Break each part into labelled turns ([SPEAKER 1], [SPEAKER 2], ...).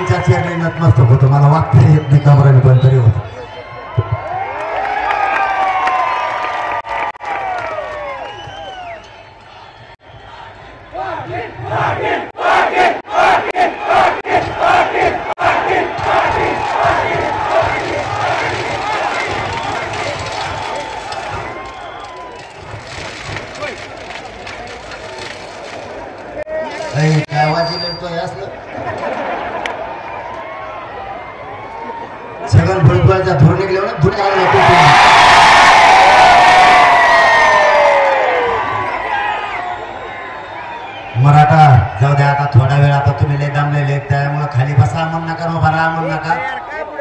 [SPEAKER 1] तुमच्या चेहऱ्याने नतमस्तक होतो. मला वागता येत नाही कमराने पण तरी होत. काय वाजी लढतो असलं सगळं फुटबॉलच्या धुर निघले ना धुर मराठा जाऊ द्या. आता थोडा वेळ आता तुम्ही लय दमलेले त्यामुळे खाली बसा म्हणू नका उभा राहा म्हणू नका.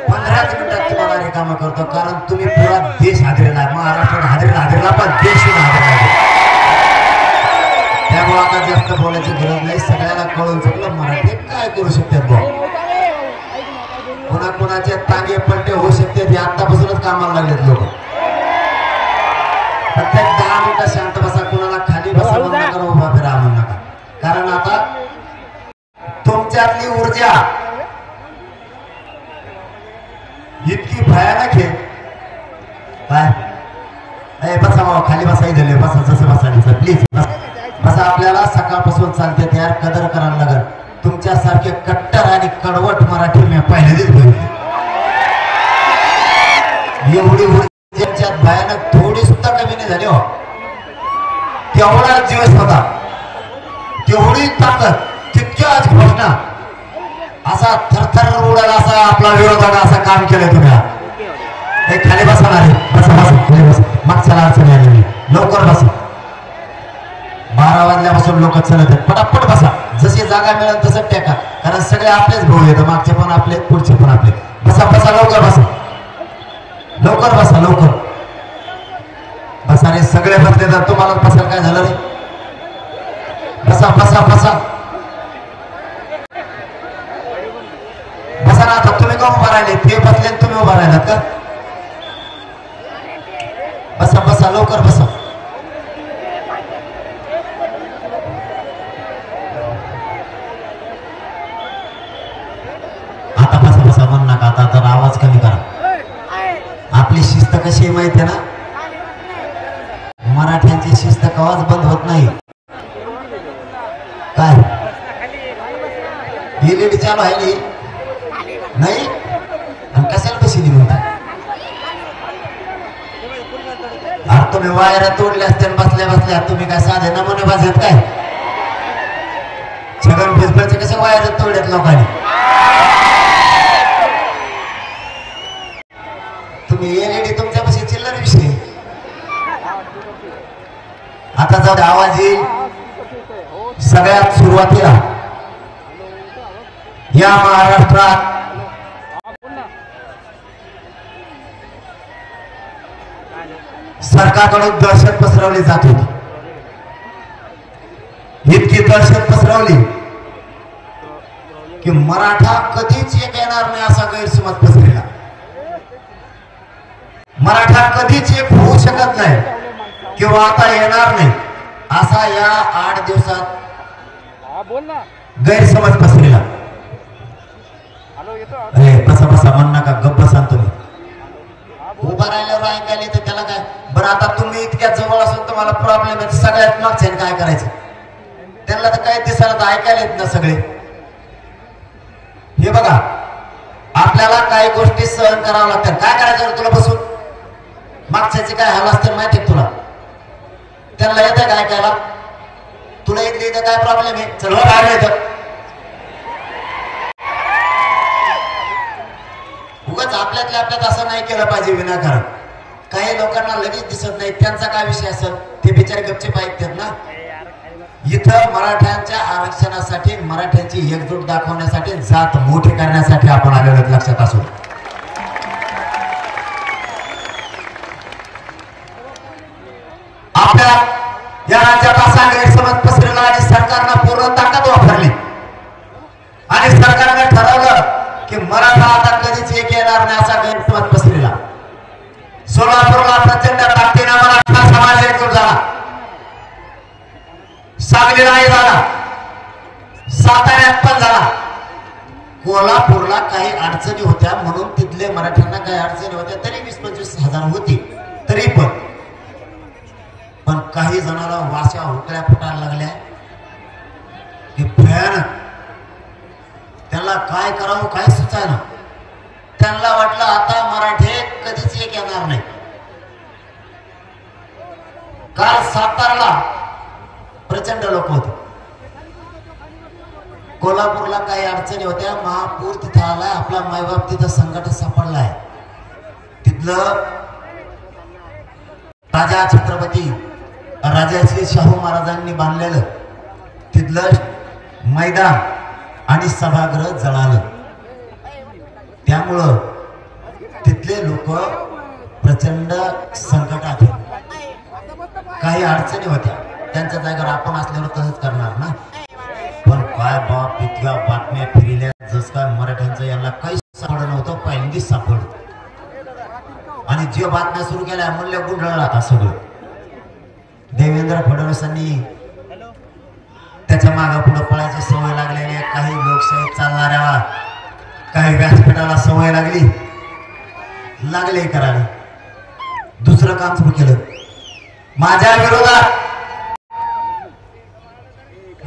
[SPEAKER 1] 15 मिनिटात तुम्हाला रिकामा करतो कारण तुम्ही पुरा देश हादरेला आहे. महाराष्ट्रात हादरेला पण देश हादरेला. त्यामुळे आता जास्त बोलायची गरज नाही. सगळ्याला कळून चुकलं मराठी काय करू शकतात भाऊ. कोणाचे तांगे पलटे होऊ शकते ते आतापासूनच कामाला लागलेत लोक. प्रत्येक 10 मिनिटं शांत बसा. कोणाला खाली बसा म्हणू नका उभा फिरा म्हणू नका. कारण आता तुमच्यातली ऊर्जा इतकी भयानक आहे. काय बसा बाबा खाली बसाई दिले बसा जसं बसायचं प्लीज बसा. आपल्याला सकाळपासून चालते तयार कदर करायला लागल. तुमच्यासारखे कट्टर आणि कडवट मराठी मी पहिल्यांदाच बघितले. एवढी ऊर्जेच्यात भयानक थोडी सुद्धा कमी नाही झाली हो. तेवढा दिवस होता तेवढी ताकद तितक्याच घोषणा असा थरथर उडाल असा आपला विरोधाला असं काम केलं तुम्ही. खाली बसणार आहे बसा बसा खाली बसा. मागच्याला अडचणी आली लवकर बसा. 12 वाजल्यापासून लोक चलत आहेत. पटापट बसा. जशी जागा मिळेल तसं टेका कारण सगळे आपलेच भाऊ येतं. मागचे पण आपले पुढचे पण आपले. बसा बसा लवकर बसा लवकर बसा लवकर बसा. रे सगळे बसले तर तुम्हाला बसायला काय झालं रे. बसा बसा बसा बसा ना. आता तुम्ही का उभा राहिले ते बसले तुम्ही उभा राहिलात का. बसा बसा लवकर बसा. आता बसा बसा म्हणू नका. आता तर आवाज कमी करा. आपली शिस्त कशी माहिती आहे ना. मराठ्यांची शिस्त कवाच बंद होत नाही. काय एलईडी चालू आहे नाही आणि कशाला बसली म्हणता. अरे तुम्ही वायरा तोडल्या असते बसल्या बसल्या तुम्ही काय साधे नमुने बाजत काय. छगन भुजबळचे कसे वायर तोडल्यात लोकांनी. तुम्ही एलईडी तुमच्यापाशी चिल्लर विषय. आता जाऊ आवाज येईल. सगळ्यात सुरुवातीला या महाराष्ट्रात सरकारकडून दहशत पसरवली जात होती. इतकी दहशत पसरवली की मराठा कधीच एक येणार नाही असा गैरसमज पसरला. मराठा कधीच एक होऊ शकत नाही किंवा आता येणार नाही असा या 8 दिवसात गैरसमज पसरला. अरे बसा बसा म्हण नका गप्प बसा. तुम्ही उभा राहिल्यावर ऐकायला तर त्याला काय. बरं आता तुम्ही इतक्या जवळ असून तुम्हाला प्रॉब्लेम आहे सगळ्यात मागचे काय करायचं. त्यांना तर काय दिसायला तर ऐकायला येत ना सगळे. हे बघा आपल्याला काही गोष्टी सहन कराव्या लागतात. काय करायचं तुला बसून मागच्याचे काय हाल असते माहिती आहे तुला. त्यांना येतं काय ऐकायला. तुला इथले इथं काय प्रॉब्लेम आहे चल बाहेर येतं. उगाच आपल्यातल्या आपल्यात असं नाही केलं पाहिजे विनाकारण. काही लोकांना लगेच दिसत नाही त्यांचा काय विषय असेल ते बिचारे गपचूप ऐकतात ना. इथं मराठ्यांच्या आरक्षणासाठी मराठ्यांची एकजूट दाखवण्यासाठी जात मोठी करण्यासाठी आपण आलेलो लक्षात असू. आपल्या या राज्यात असा गैरसमज पसरला आणि सरकारनं पूर्ण ताकद वापरली आणि सरकारने ठरवलं की मराठा आता कधीच एक येणार नाही असा गैरसमज पसरला. सोलापूरला प्रचंड ताकदीने मराठा समाज एकजूट झाला. सांगलीलाही झाला. साताऱ्यात पण झाला. कोल्हापूरला काही अडचणी होत्या म्हणून तिथले मराठ्यांना काही अडचणी होत्या तरी 20-25 हजार होती तरी पण काही जणांना वाशा हुकड्या फुटायला लागल्या की भयानक त्यांना काय करावं काय सुचायना त्यांना वाटलं आता मराठे कधीच एक येणार नाही काल सातारला प्रचंड लोक होते कोल्हापूरला काही अडचणी होत्या महापूर तिथं आलाय आपला मायबाप तिथं संकट सापडलाय तिथलं राजा छत्रपती राजाश्री शाहू महाराजांनी बांधलेलं तिथलं मैदान आणि सभागृह जळालं त्यामुळं तिथले लोक प्रचंड संकटात काही अडचणी होत्या त्यांच्या जागेवर आपण असल्यावर तसंच करणार ना पण काय बाप इतक्या बातम्या फिरल्या जस काय मराठ्यांचं यांना काही सापडलं नव्हतं पहिल्यांदाच सापडलं आणि जे बातम्या सुरू केल्या म्हणल्या गुंडाळला आता सगळं देवेंद्र फडणवीसांनी त्याच्या मागे पुढे पळायची सवय लागलेली काही लोकशाही चालणाऱ्या काही व्यासपीठाला सवय लागले करायला दुसरं काम सुरू केलं माझ्या विरोधात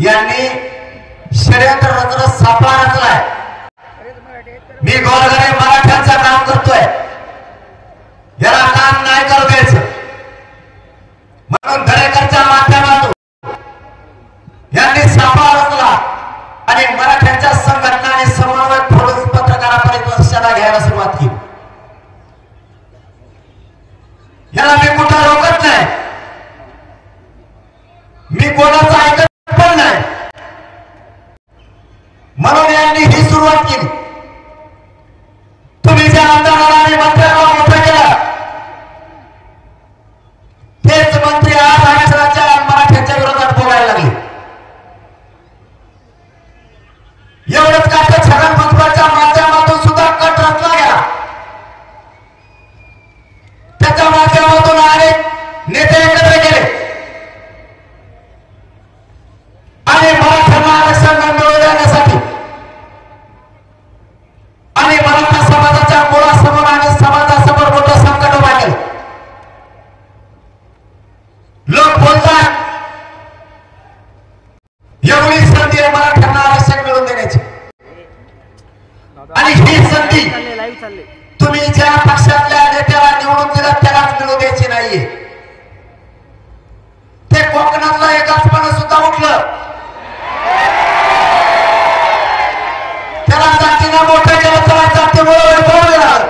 [SPEAKER 1] यांनी षडयंत्र रचना सापळा रचलाय मी गोरगरीब मराठ्यांचं काम करतोय याला काम नाही करू द्यायचं म्हणून दरेकरच्या माध्यमातून यांनी सापळा रचला आणि मराठ्यांच्या संघटना आणि समन्वय फोडून पत्रकारापर्यंत लक्षात घ्यायला सुरुवात केली याला मी कुठं रोखत नाही मी कोणाचं ऐकत पण नाही म्हणून यांनी ही सुरुवात केली तुम्ही ज्या आमदाराला आणि मंत्र्याला मोठं केलं तेच मंत्री आज आरक्षणाच्या मराठ्यांच्या विरोधात बोलायला लागले एवढंच का तर छगन भुजबळच्या माध्यमातून सुद्धा कट रचला गेला त्याच्या माध्यमातून अनेक नेते एकत्र गेले आणि मराठ्यांना आरक्षण मिळवून देण्यासाठी आणि मराठा समाजाच्या मुळासमोर आणि समाजासमोर मोठं संकट उभा केलं लोक बोलतात एवढी संधी आहे मराठ्यांना आरक्षण मिळवून देण्याची आणि ही संधी तुम्ही ज्या पक्षातल्या नेत्याला निवडून दिलं त्यालाच मिळवून द्यायची नाहीये ते कोकणातलं एकाचपण सुद्धा उठलं त्याला जातीनं मोठं केलं त्याला जातीमुळे वैभव देणार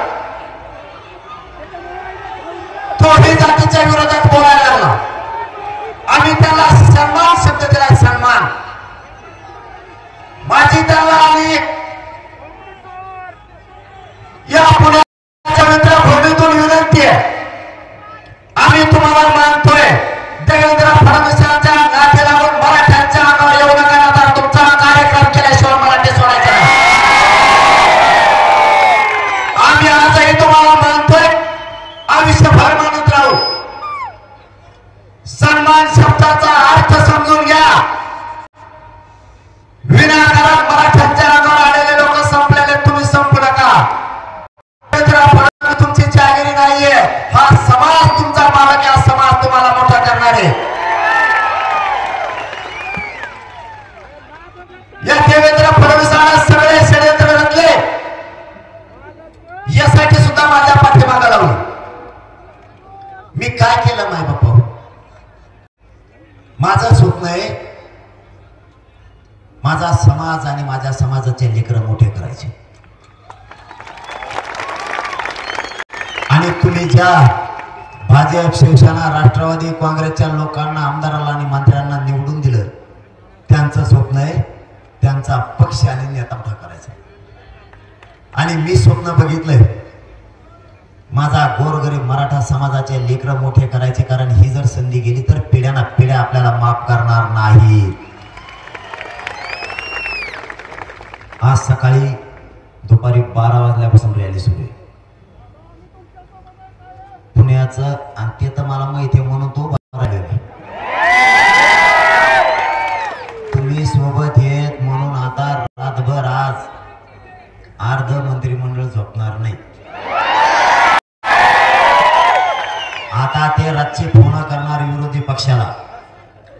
[SPEAKER 1] तोही जातीच्या विरोधात बोलायला लागला आम्ही त्याला सन्मान शब्द दिला सन्मान माझी त्याला आणि या पुण्याच्या मित्रभूमीतून विनंती आहे आम्ही तुम्हाला मानतोय देवेंद्र फडणवीसांच्या नाते लागून मराठ्यांच्या अंगावर येऊ नका आता तुमचा कार्यक्रम केल्याशिवाय मराठी सोडायचा आम्ही आजही तुम्हाला मानतोय आयुष्यभर मानत राहू सन्मान शब्दाचा अर्थ समजून घ्या विनाकारण मराठ्यांच्या अंगावर आलेले लोक संपलेले तुम्ही संपू नका तुमची जागिरी नाहीये हा समाज तुमचा मालक आहे समाज तुम्हाला मोठा करणार आहे या देवेंद्र फडणवीसांना सगळे षडयंत्र रचले यासाठी सुद्धा माझ्या पाठीमागे लावलं मी काय केलं माय बाप्पा माझं स्वप्न आहे माझा समाज आणि माझ्या समाजाचे लेकरं मोठे करायचे आणि तुम्ही ज्या भाजप शिवसेना राष्ट्रवादी काँग्रेसच्या लोकांना आमदाराला आणि मंत्र्यांना निवडून दिलं त्यांचं स्वप्न आहे त्यांचा पक्ष आणि नेता मोठा करायचा आणि मी स्वप्न बघितलंय माझा गोरगरीब मराठा समाजाचे लेकरं मोठे करायचे कारण ही जर संधी गेली तर पिढ्याना पिढ्या आपल्याला माफ करणार नाही आज सकाळी दुपारी 12 वाजल्यापासून रॅली सुरू आहे पुण्याचं आणि ते तर मला माहिती आहे म्हणून तो राहिलेला तुम्ही सोबत येत म्हणून आता रातभर आज अर्ध मंत्रिमंडळ झोपणार नाही. आता ते रातची फोन करणार विरोधी पक्षाला,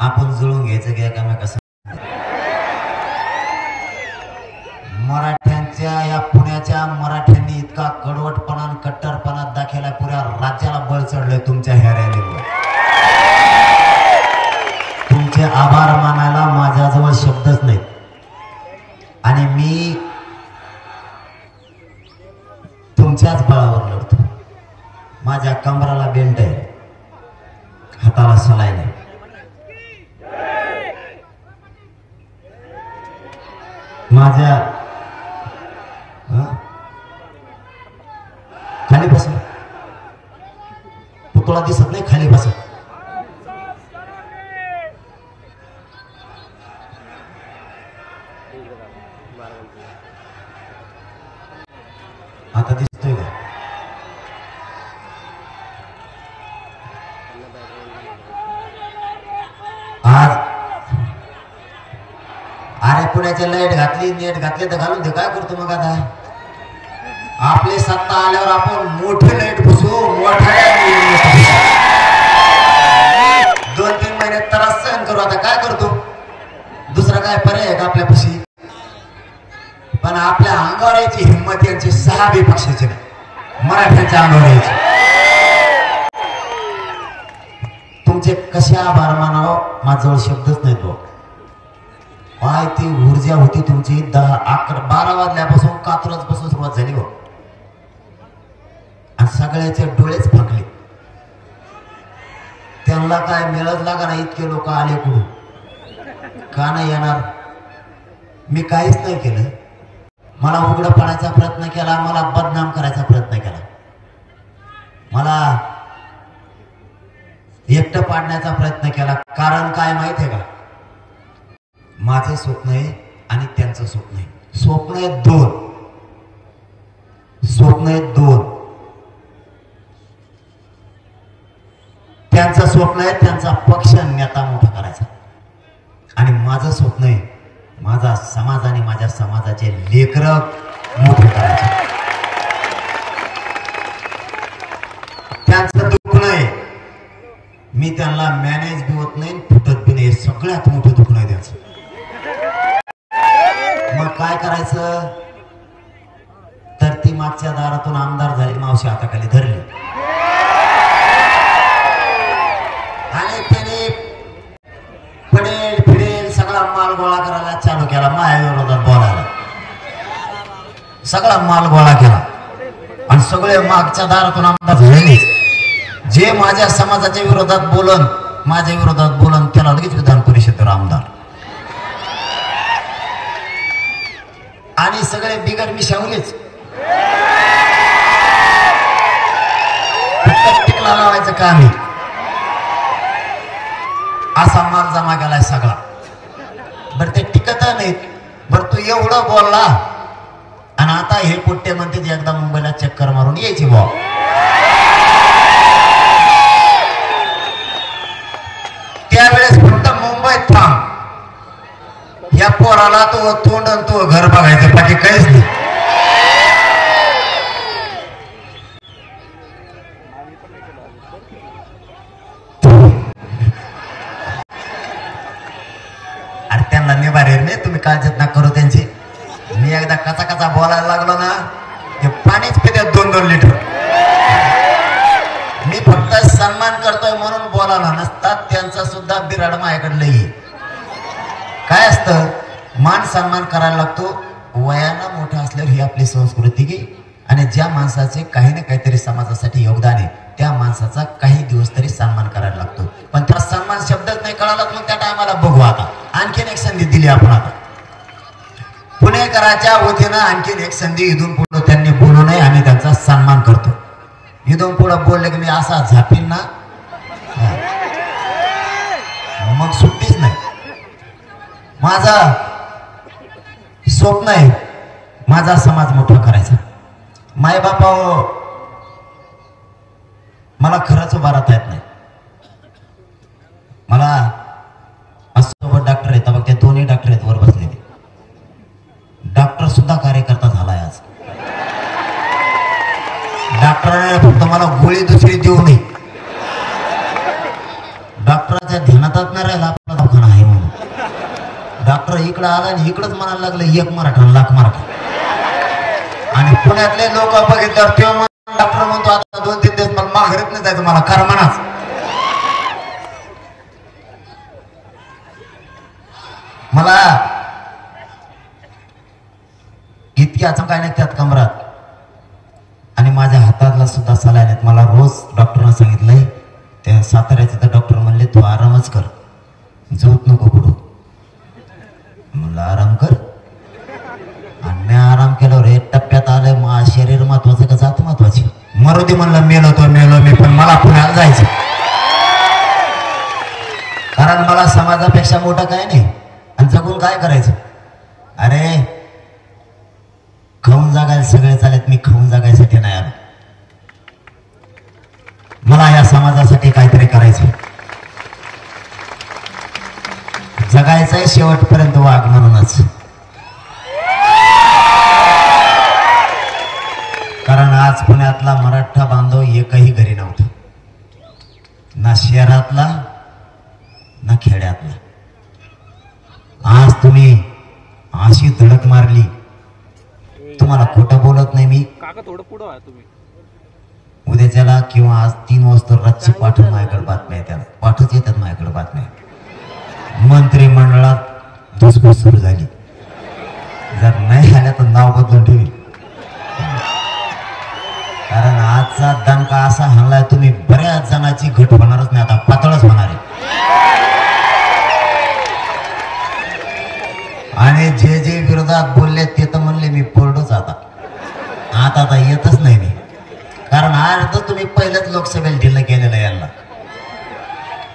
[SPEAKER 1] आपण जुळून घ्यायचं की एकामेकास. मराठ्यांच्या या पुण्याच्या मराठ्यांनी इतका कडवटपणा आणि कट्टरपणा दाखवला, पुऱ्या राज्याला बळ चढलंय तुमच्या ह्या रॅलीवर. तुमचे आभार मानायला माझ्याजवळ शब्दच नाहीत. आणि मी तुमच्याच बळावर लढतो. माझ्या कमराला बेल्ट आहे, हाताला सलाईन आहे. माझ्या खाली बस, पुतळा दिसत नाही, खाली बस. आता दिसतोय का? आज अरे पुण्याची लाईट घातली, नेट घातली तर घालून दे, काय करतो मग आता? आपली सत्ता आल्यावर आपण मोठे लाईट बसू, मोठ्या 2-3 महिने त्रास सहन करू. आता काय करतो? दुसरा काय पर्याय आहे का आपल्यापाशी? पण आपल्या अंगावर यायची हिंमत यांची 6 पक्षाची नाही, मराठ्यांच्या अंगावर यायची. तुमचे कशा आभार मानावं माझ्याजवळ शब्दच नाही. तो काय ती ऊर्जा होती तुमची. 10-11-12 वाजल्यापासून कात्रज पासून सुरुवात झाली हो, आणि सगळ्याचे डोळेच फाकले. त्यांना काय मिळत लागा ना, इतके लोक आले कुठून, का नाही येणार? मी काहीच नाही केलं. मला उघड पाडायचा प्रयत्न केला, मला बदनाम करायचा प्रयत्न केला, मला एकटं पाडण्याचा प्रयत्न केला. कारण काय माहित आहे का? माझे स्वप्न आहे आणि त्यांचं स्वप्न आहे. स्वप्न आहेत 2, स्वप्न आहेत 2. त्यांचं स्वप्न आहे त्यांचा पक्ष नेता मोठा करायचा, आणि माझं स्वप्न आहे माझा समाज आणि माझ्या समाजाचे लेकरं मोठे करायचे. त्यांचं दुखणं आहे, मी त्यांना मॅनेज बी होत नाही, फुटत बी नाही. सगळ्यात मोठं दुखणं आहे त्यांचं. मग काय करायचं? तर ती मागच्या दारातून आमदार झाली, मावशी हाताखाली धरली, आणि त्याने पडेल फिडेल सगळा माल गोळा करायला चालू केला. माझ्या विरोधात बोलायला सगळा माल गोळा केला, आणि सगळे मागच्या दारातून आमदार झाले. जे माझ्या समाजाच्या विरोधात बोलन, माझ्या विरोधात बोलन, त्याला लगेच विधान परिषदेवर आमदार. आणि सगळे बिगर मिशावलेच, टिकला लावायचं काम आहे. असा माल जमा केलाय सगळा. बरं ते टिकत नाहीत. बरं तू एवढं बोलला, आणि आता हे पोट्टे म्हणते एकदा मुंबईला चक्कर मारून यायची बॉ. त्यावेळेस फक्त मुंबईत थांब, या पोराला तो तोंड आणि तो घर बघायचं, बाकी काहीच नाही. अरे त्यांना निभारे नाही, तुम्ही काळजीत ना करू त्यांची. मी एकदा कचा कचा बोलायला लागलो ना, ते पाणीच पितात 2-2 लिटर. मी फक्त सन्मान करतोय म्हणून बोलायला नसतात, त्यांचा सुद्धा बिराड माझ्याकडे लई. काय असतं, मान सन्मान करायला लागतो. वयानं मोठं असल्यावर ही आपली संस्कृती की, आणि ज्या माणसाचे काही ना काहीतरी समाजासाठी योगदान आहे, त्या माणसाचा काही दिवस तरी सन्मान करायला लागतो. पण त्याला सन्मान शब्दच नाही कळाला, मग त्या टायमाला बघू. आता आणखीन एक संधी दिली आपण. आता पुणेकराच्या वतीनं आणखीन एक संधी. इथून पुढे त्यांनी बोलू नये, आम्ही त्यांचा सन्मान करतो. इथून पुढे बोलले की मी असा झापीन ना, मग सुट्टीच नाही. माझा स्वप्न आहे माझा समाज मोठा करायचा. माय बापा मला खरंच उभा राहता येत नाही. मला असं डॉक्टर आहेत बघ, त्या 2ही डॉक्टर आहेत वर बसलेले. डॉक्टर सुद्धा कार्यकर्ता झालाय आज. डॉक्टरांनी फक्त मला गोळी दुसरी देऊ नये, डॉक्टरांच्या ध्यानातच नाही राहिला आपला दवाखाना आहे म्हणून. डॉक्टर इकडं आला आणि इकडंच म्हणायला लागलं एक मराठा लाख मराठा. आणि पुण्यातले लोक बघितल्यावर तेव्हा डॉक्टर म्हणतो आता 2-3 दिवस मला माघारीत नाही जायचं, मला खरं म्हणाच. मला इतक्या काय नाही त्यात कमरात, आणि माझ्या हातातला सुद्धा सलाईन आहेत. मला रोज डॉक्टरने सांगितलंय, त्या साताऱ्याचे तर डॉक्टर म्हणले तू आरामच कर, झोप नको कुठं. म्हणलं आराम कर, आणि मी आराम केल्यावर एक टप्प्यात आलंय मग शरीर महत्वाचं का जात महत्वाची. मरू दे म्हणलं, मेलो तो मेलो मी, पण मला पुण्याला जायचं, कारण मला समाजापेक्षा मोठं काय नाही आणि जगून काय करायचं. अरे खाऊन जागायला सगळे चालेत, मी खाऊन जागायसाठी नाही आलो. मला या समाजासाठी काहीतरी करायचं, जगायचंय शेवटपर्यंत वाघ म्हणूनच. कारण आज पुण्यातला मराठा बांधव एकही घरी नव्हता, ना शहरातला ना खेड्यातला. आज तुम्ही अशी धडक मारली, तुम्हाला खोटं बोलत नाही मी.
[SPEAKER 2] काका थोडं पुढं आहे तुम्ही.
[SPEAKER 1] उद्याच्याला किंवा आज 3 वाजता रातची पाठ माझ्याकडे बातम्या येतात, पाठच येतात माझ्याकडे बातम्या. मंत्रिमंडळात धुसफूस सुरू झाली, जर नाही आल्या तर नाव बदलून ठेवी. कारण आजचा दणका असा हल्लाय, तुम्ही बऱ्याच जणांची घट होणारच नाही, आता पातळच होणार आहे. आणि जे जे विरोधात बोलले ते तर म्हणले मी पोरडोच आता येतच नाही मी, कारण आज तुम्ही पहिल्याच लोकसभेला ढिल्लं केलेलं यांना.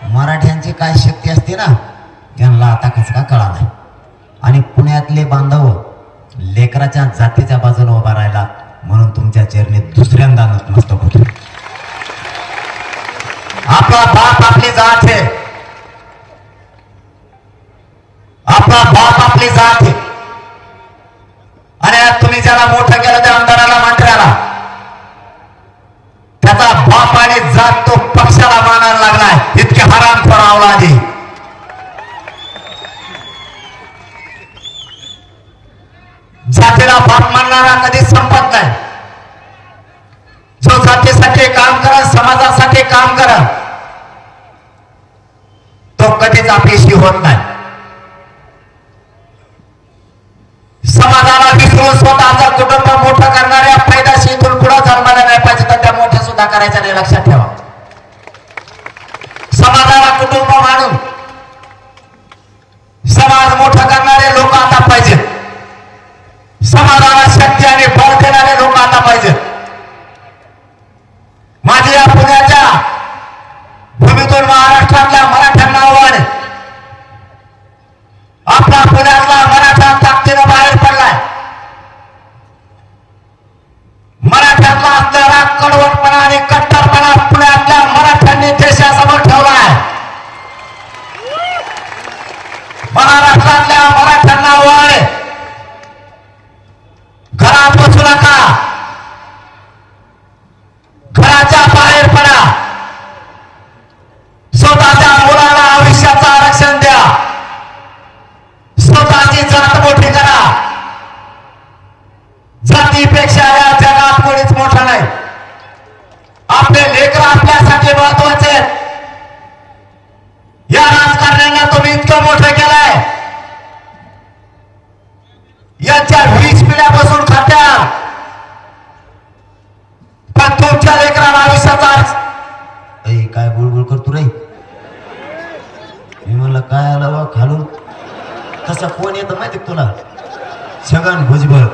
[SPEAKER 1] मराठ्यांची काय शक्ती असते ना, त्यांना आता कसं का कळा नाही. आणि पुण्यातले बांधव लेकराच्या जातीच्या बाजूला उभा राहिला म्हणून तुमच्या चरणी दुसऱ्यांदा नतमस्तक होतो. आपला बाप आपली जात आहे, आपला बाप आपली जात आहे. आणि आज तुम्ही ज्याला मोठं केलं त्या आमदाराला मंत्र्याला, त्याचा बाप आणि जात तो पक्षाला मानायला लागलाय. इतके हराम फरावला आधी. जातीला बाप मानणारा कधीच संपत नाही. जो जातीसाठी काम करा, समाजासाठी काम करा, तो कधीच अपयशी होत नाही. समाजाला विसरून स्वतःचा कुटुंब मोठं करणाऱ्या फायदाशी इथून पुढे जन्माला नाही पाहिजे, तर त्या मोठ्या सुद्धा करायच्या नाही, लक्षात ठेवा. समाजाला कुटुंब मानून समाज मोठा करणारे लोक आता पाहिजेत. समाजाला शक्ती आणि बळ देणारे लोक आता पाहिजेत. माझे या पुण्याच्या भूमीतून महाराष्ट्रातल्या मराठ्यांना आव्हान आहे. आपला पुण्यातला मराठा ताकदीनं बाहेर पडलाय. मराठ्यातला असणारा कडवटपणा आणि कट्टरपणा पुण्यातल्या मराठ्यांनी देशासमोर ठेवलाय. महाराष्ट्रातल्या मराठ्यांना आव्हान आहे, घरात बसू नका, घराच्या बाहेर पडा, स्वतःच्या मुलाला आयुष्याचं आरक्षण द्या, स्वतःची जात मोठी करा. जातीपेक्षा या जगात कोणीच मोठा नाही. आपले लेकर आपल्यासाठी महत्वाचे आहेत. या राजकारण्यांना तुम्ही इतकं मोठं केलंय, यांच्या 20 पिढ्या बसून खात्या, पण तुमच्या लेकराला आयुष्याचा काय बुळबुळ करतो रे. मी म्हणलं काय आलं बा खालून, तसा कोण येतं माहिती तुला, छगन भुजबळ.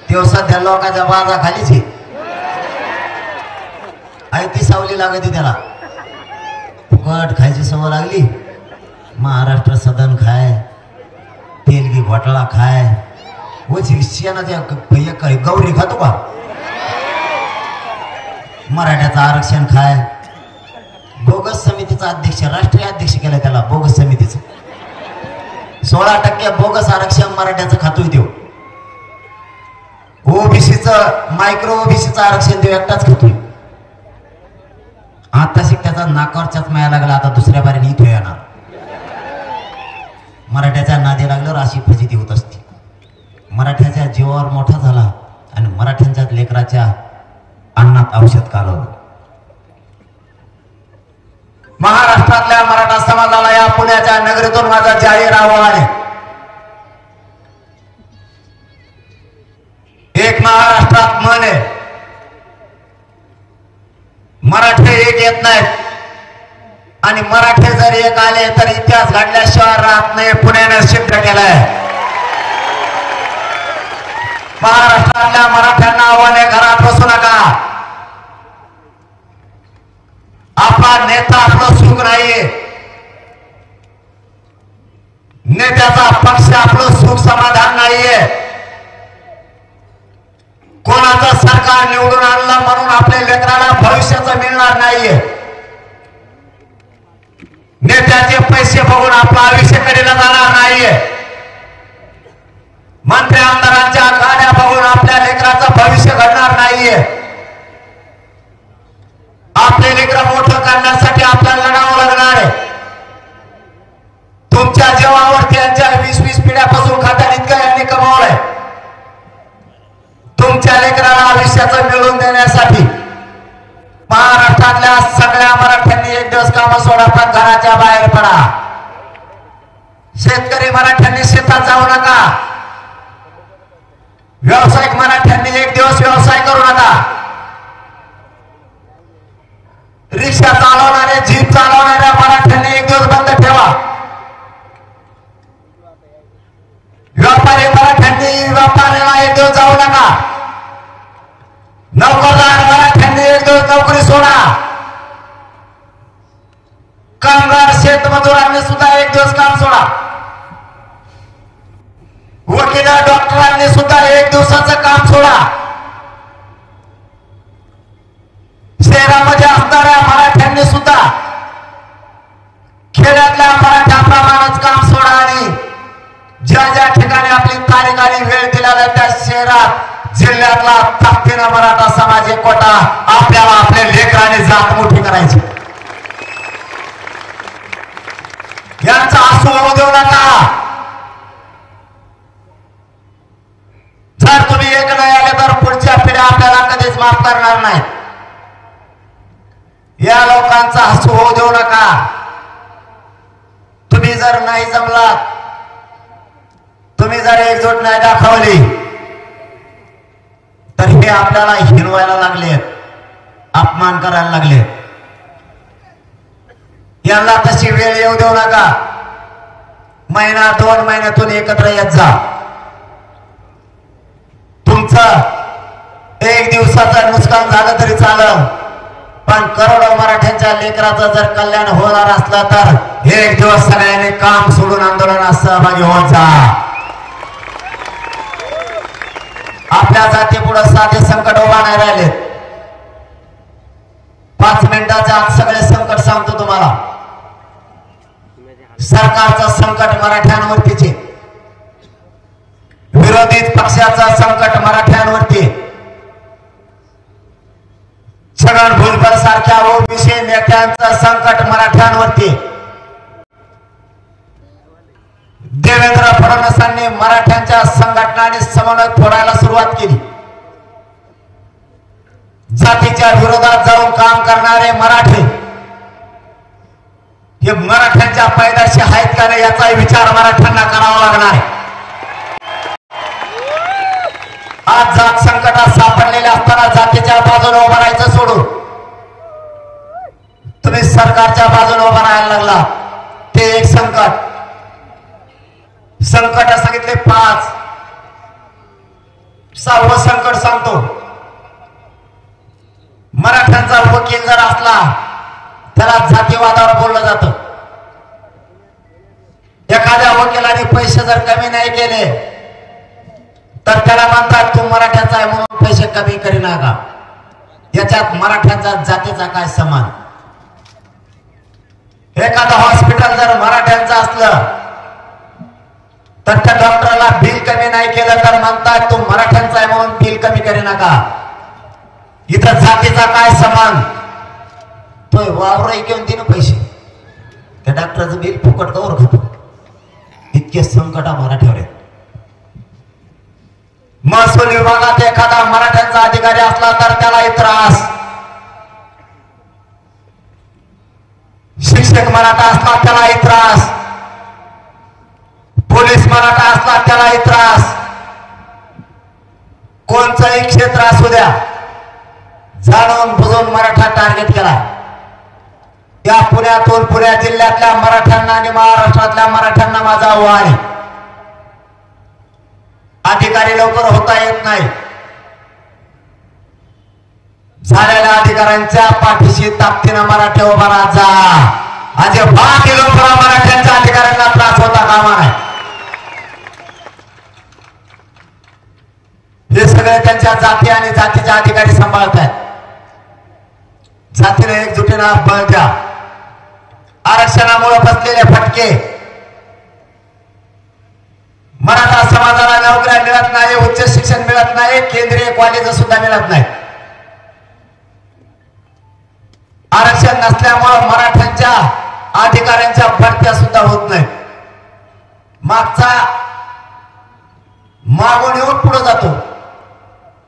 [SPEAKER 1] तेव्हा सध्या लोकांच्या बाजा खालीच आहे. ती सावली लागते त्याला, फुकट खायची सवय लागली. महाराष्ट्र सदन खाय, तेलगी घोटाळा खाय, शेणाच्या गौरी खातो का, मराठ्याचं आरक्षण खाय. बोगस समितीचा अध्यक्ष, राष्ट्रीय अध्यक्ष केला त्याला बोगस समितीचं. 16% बोगस आरक्षण मराठ्याचं खातोय देऊ. ओबीसीचं मायक्रो ओबीसीचं आरक्षण देऊ एकटाच खातोय. आता त्याचा नाकावरच्याच माया लागला. आता दुसऱ्या बारीने इथे येणार. मराठ्याच्या नादी लागल्यावर अशी फजिती होत असते. मराठ्याच्या जीवावर मोठा झाला आणि मराठ्यांच्या लेकराच्या अन्नात औषध कालवलं. महाराष्ट्रातल्या मराठा समाजाला या पुण्याच्या नगरीतून माझा जाहीर आवाहन आहे. एक महाराष्ट्रात म्हण आहे, मराठे एक येत नाहीत आणि मराठे जर एक आले तर इतिहास घडल्याशिवाय राहत नाही. पुण्याने सिद्ध केलंय. महाराष्ट्रातल्या मराठ्यांना आव्हान आहे, घरात बसू नका. आपला नेता आपलं सुख नाहीये. नेत्याचा पक्ष आपलं सुख समाधान नाहीये. कोणाचं सरकार निवडून आणलं म्हणून आपल्या लेकराला भविष्याचं मिळणार नाहीये. नेत्याचे पैसे बघून आपलं आयुष्य कधीला जाणार नाहीये. मंत्री आमदारांच्या गाड्या बघून आपल्या लेकराचं भविष्य घडणार नाहीये. आपले लेकरं मोठं करण्यासाठी आपल्याला लढावं लागणार आहे. तुमच्या जीवावर त्यांच्या 20-20 पिढ्यापासून खात्यात इतकं यांनी कमावलंय. तुमच्या लेकराला आयुष्याचं मिळवून देण्यासाठी महाराष्ट्रातल्या सगळ्या मराठ्यांनी एक दिवस काम सोडा, पण घराच्या बाहेर पडा. शेतकरी मराठ्यांनी शेतात जाऊ नका. व्यावसायिक मराठ्यांनी एक दिवस व्यवसाय करू नका. रिक्षा चालवणारे, जीप चालवणाऱ्या मराठ्यांनी एक दिवस बंद ठेवा. व्यापारी मराठ्यांनी व्यापाऱ्याला एक दिवस जाऊ नका. नोकरदार मराठ्यांनी एक दिवस नोकरी सोडा. कामगार शेतमजुरांनी सुद्धा एक दिवस काम सोडा. वकील डॉक्टरांनी सुद्धा एक दिवसाचं काम सोडा. शहरामध्ये असणाऱ्या मराठ्यांनी सुद्धा खेड्यातल्या मराठ्याप्रमाणेच काम सोडा आणि ज्या ज्या ठिकाणी आपली कार्यकारी वेळ दिलेला त्या शहरात जिल्ह्यातला ताकदीनं मराठा समाज एकवटा. आपल्याला आपल्या लेकराने जात मोठी करायची. यांचा आसू होऊ देऊ नका. जर तुम्ही एक नाही आले तर पुढच्या पिढ्या आपल्याला कधीच माफ करणार नाहीत. या लोकांचा हसू होऊ देऊ नका. तुम्ही जर नाही जमलात, तुम्ही जर एकजूट नाही दाखवली तर हे आपल्याला हिरवायला लागले, अपमान करायला लागले. यांना तशी वेळ येऊ देऊ नका. महिना 2 महिन्यातून एकत्र येत जा. तुमचं एक दिवसाचं नुकसान झालं तरी चालेल, पण करोडो मराठ्यांच्या लेकराचं जर कल्याण होणार असलं तर एक दिवस सगळ्यांनी काम सोडून आंदोलनात सहभागी होत जा. आपल्या जाती पुढे साधे संकट उभा नाही राहिले. 5 मिनिटाच्या आत सगळे संकट सांगतो तुम्हाला. सरकारचं संकट मराठ्यांवरतीचे, विरोधी पक्षाचं संकट मराठ्यांवरती, छगन भुजबळ सारख्या ओबीसी नेत्यांचं संकट मराठ्यांवरती. देवेंद्र फडणवीसांनी मराठ्यांच्या संघटना आणि समन्वय फोडायला सुरुवात केली. जातीच्या विरोधात जाऊन काम करणारे मराठे हे मराठ्यांच्या पैदाशी आहेत का नाही याचा विचार मराठ्यांना करावा लागणार. आज जात संकटात सापडलेले असताना जातीच्या बाजूने उभं राहायचं सोडून तुम्ही सरकारच्या बाजूने उभं राहायला लागला. ते एक संकट. संकट सांगितले 5. 6वं संकट सांगतो. मराठ्यांचा वकील जर असला त्याला जातीवादावर बोललं जातं. एखाद्या वकिलाने पैसे जर कमी नाही केले तर त्याला म्हणतात तू मराठ्याचा आहे म्हणून पैसे कमी करी नका. याच्यात मराठ्यांचा जातीचा काय समान. एखादं हॉस्पिटल जर मराठ्यांचं असलं नाही केलं तर म्हणतात तू मराठ्यांचा आहे म्हणून बिल कमी करे नका. इथं जातीचा काय समान. तो वावर घेऊन दे ना पैसे. त्या डॉक्टरचं बिल फुकट कवर खातो. इतके संकट मराठ्यावर आहेत. महसूल विभागात एखादा मराठ्यांचा अधिकारी असला तर त्यालाही त्रास. शिक्षक मराठा असला त्यालाही त्रास. पोलीस मराठा असला त्यालाही त्रास. कोणचंही क्षेत्र असू द्या, जाणून बुजून मराठा टार्गेट केला. या पुण्यातून पुणे जिल्ह्यातल्या मराठ्यांना आणि महाराष्ट्रातल्या मराठ्यांना माझा आव्हान आहे. अधिकारी लवकर होता येत नाही. झालेल्या अधिकाऱ्यांच्या पाठीशी ताकदीनं मराठे उभा राहा जा. अजिबात लोकांना मराठ्यांच्या अधिकाऱ्यांना त्रास होता कामा नाही. हे सगळे त्यांच्या जाती आणि जातीचे अधिकारी सांभाळत आहेत. जातीने एकजुटीनं बळ द्या. आरक्षणामुळे बसलेले फटके. मराठा समाजाला नोकऱ्या मिळत नाही, उच्च शिक्षण मिळत नाही, केंद्रीय कॉलेज सुद्धा मिळत नाही. आरक्षण नसल्यामुळे मराठ्यांच्या अधिकाऱ्यांच्या भरत्या सुद्धा होत नाही. मागून येऊन पुढे जातो,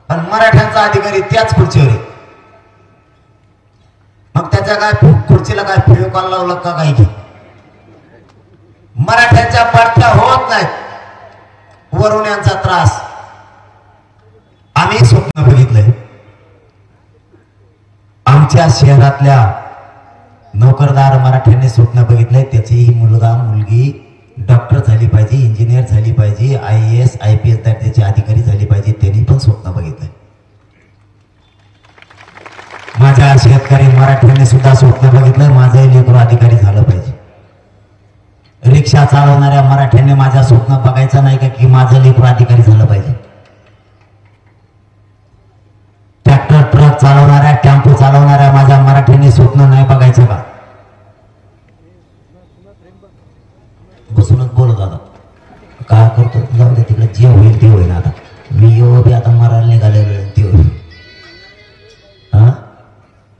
[SPEAKER 1] पण मराठ्यांचा अधिकारी त्याच खुर्चीवर आहे. मग त्याच्या काय खुर्चीला काय फेविकॉल लावलं का काय की. मराठ्यांच्या भरत्या होत नाहीत. वरून यांचा त्रास. आम्ही स्वप्न बघितलंय. आमच्या शहरातल्या नोकरदार मराठ्यांनी स्वप्न बघितलंय. त्याची मुलगा मुलगी डॉक्टर झाली पाहिजे, इंजिनियर झाली पाहिजे, IAS IPS दर्जाचे अधिकारी झाली पाहिजे. त्यांनी पण स्वप्न बघितलंय. माझ्या शेतकरी मराठ्यांनी सुद्धा स्वप्न बघितलंय माझंही लेकरू अधिकारी झालं पाहिजे. रिक्षा चालवणाऱ्या मराठ्यांनी माझ्या स्वप्न बघायचं नाही का की माझं लेकरू अधिकारी झालं पाहिजे. ट्रॅक्टर ट्रक चालवणाऱ्या टेम्पो चालवणाऱ्या माझ्या मराठ्यांनी स्वप्न नाही बघायचं का. बसूनच बोलत आता काय करतो जाऊ दे तिकडे. जे होईल ते होईल. आता मी येऊ बी आता मरायला निघाले ते होईल. हा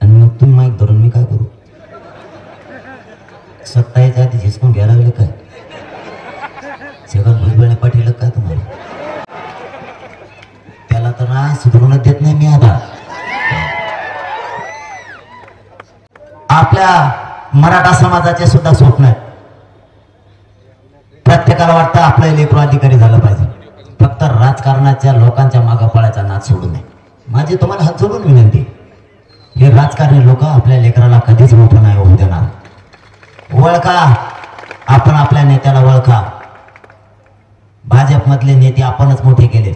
[SPEAKER 1] आणि मग तुम्ही माईक धरून मी काय करू. सत्ता यायच्या आधी झिसकून घ्यायला लागले काय. जगात भुजबळ पाठील काय तुम्हाला. त्याला तर ना सुधारूनच देत नाही मी. आता आपल्या मराठा समाजाचे सुद्धा स्वप्न आहे. प्रत्येकाला वाटतं आपलं लेकरू अधिकारी झालं पाहिजे. फक्त राजकारणाच्या लोकांच्या मागं पळायचा नाद सोडू नये. माझी तुम्हाला हात जोडून विनंती. हे राजकारणी लोक आपल्या लेकराला कधीच मोठं नाही होऊ देणार. ओळखा. आपण आपल्या नेत्याला ओळखा. भाजपमधले नेते आपणच मोठे केले.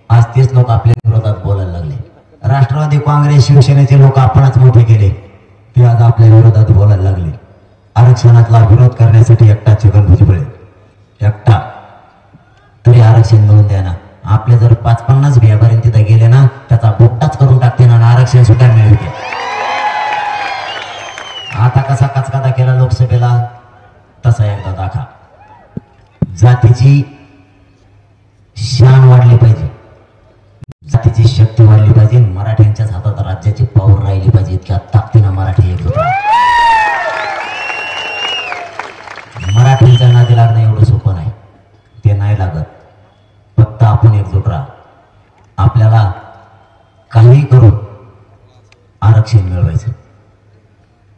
[SPEAKER 1] आज तेच लोक आपल्या विरोधात बोलायला लागले. राष्ट्रवादी काँग्रेस शिवसेनेचे लोक आपणच मोठे केले. ते आज आपल्या विरोधात बोलायला लागले. आरक्षणातला विरोध करण्यासाठी एकटा छगन भुजबळ एकटा तरी आरक्षण मिळून द्या ना. आपले जर 50-50 बियापर्यंत तिथे गेले ना त्याचा बोट्टाच करून टाकते ना. आरक्षण सुद्धा मिळते. आता कसा कचकादा केला लोकसभेला तसा एकदा दाखा. जातीची शान वाढली पाहिजे, जातीची शक्ती वाढली पाहिजे. मराठ्यांच्याच हातात राज्याची पावर राहिली पाहिजे. इतक्या ताकदीनं मराठी एकजूट. मराठ्यांच्या नादी लागणं एवढं सोपं नाही. ते नाही लागत. फक्त आपण एकजूट राहा. आपल्याला काही करून आरक्षण मिळवायचं.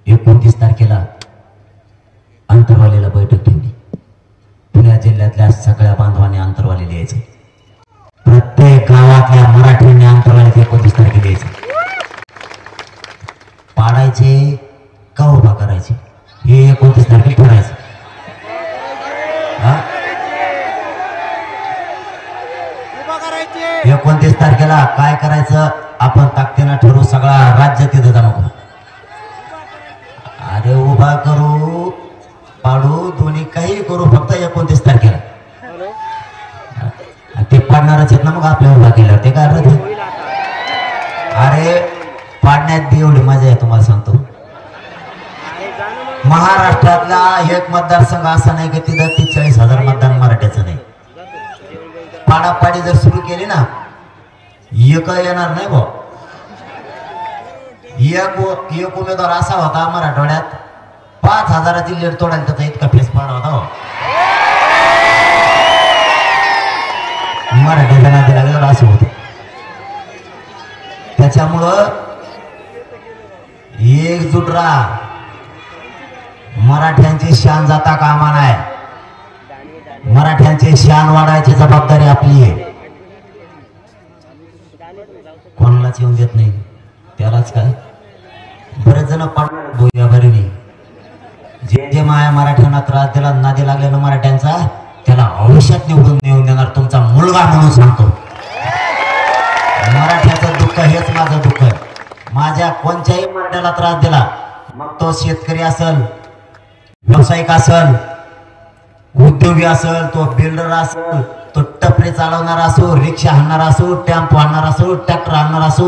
[SPEAKER 1] 29 तारखेला अंतरवालीला बैठक ठेवली. पुणे जिल्ह्यातल्या सगळ्या बांधवांनी अंतरवाली लिहायचे. प्रत्येक गावातल्या मराठ्यांनी अंतरवालीत 29 तारखेला लिहायचे. पाडायचे का उभा करायचे हे 29 तारखेला ठरायचं. 29 तारखेला काय करायचं आपण ताकदीनं ठरवू. सगळा राज्य तिथं जमा करू. अरे उभा करू पाडू दोन्ही काही करू. फक्त 29 तारखेला ते पाडणारच आहेत ना. मग आपल्या उभा केल्यावर ते काय. अरे पाडण्यात बी एवढी मजा आहे तुम्हाला सांगतो. महाराष्ट्रातला एक मतदारसंघ असा नाही की तिथं 43,000 मतदान मराठ्याचं नाही. पाडापाडी जर सुरू केली ना एक येणार नाही भाऊ. एक उमेदवार असा होता मराठवाड्यात 5,000ची लीड तोडायला त्याचा इतका फेस पाडा होता भाऊ. मराठ्याच्या नादी लागल्यावर असं होतं. त्याच्यामुळं एकजूट राहा. मराठ्यांची शान जाता कामा नाही. मराठ्यांची शान वाढायची जबाबदारी आपली आहे. कोणालाच येऊन देत नाही त्यालाच काय. बरेच जण बोलूया बरे नाही. जे जे माया मराठ्यांना त्रास दिला नादी लागलेला मराठ्यांचा त्याला आयुष्यात निवडून येऊन देणार तुमचा मुलगा म्हणून सांगतो. मराठ्याचं दुःख हेच माझं दुःख आहे. माझ्या कोणत्याही मराठ्याला त्रास दिला मग तो शेतकरी असेल, व्यावसायिक असेल, उद्योगी असेल, तो बिल्डर असेल, तो टपरी चालवणार असो, रिक्षा आणणार असो, टेम्पो आणणार असो, ट्रॅक्टर आणणार असो,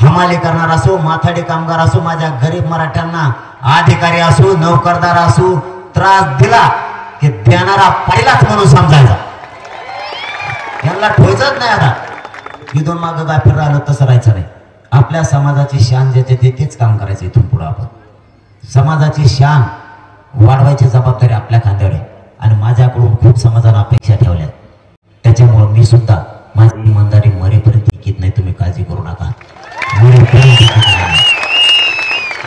[SPEAKER 1] हमाली करणार असो, माथाडी कामगार असो, माझ्या गरीब मराठ्यांना अधिकारी असो, नोकरदार असो, त्रास दिला की देणारा पहिलाच म्हणून समजायचा. यांना ठोयचंच नाही. आता इथून मागं काय फिर राहिलं तसं राहायचं नाही. आपल्या समाजाची शान ज्याचे तेच काम करायचं. इथून पुढे आपण समाजाची शान वाढवायची जबाबदारी आपल्या खांद्यावर आहे. आणि माझ्याकडून खूप समाजाला अपेक्षा ठेवल्या. त्याच्यामुळे मी सुद्धा माझी इमानदारी मरेपर्यंत इकीत नाही. तुम्ही काळजी करू नका.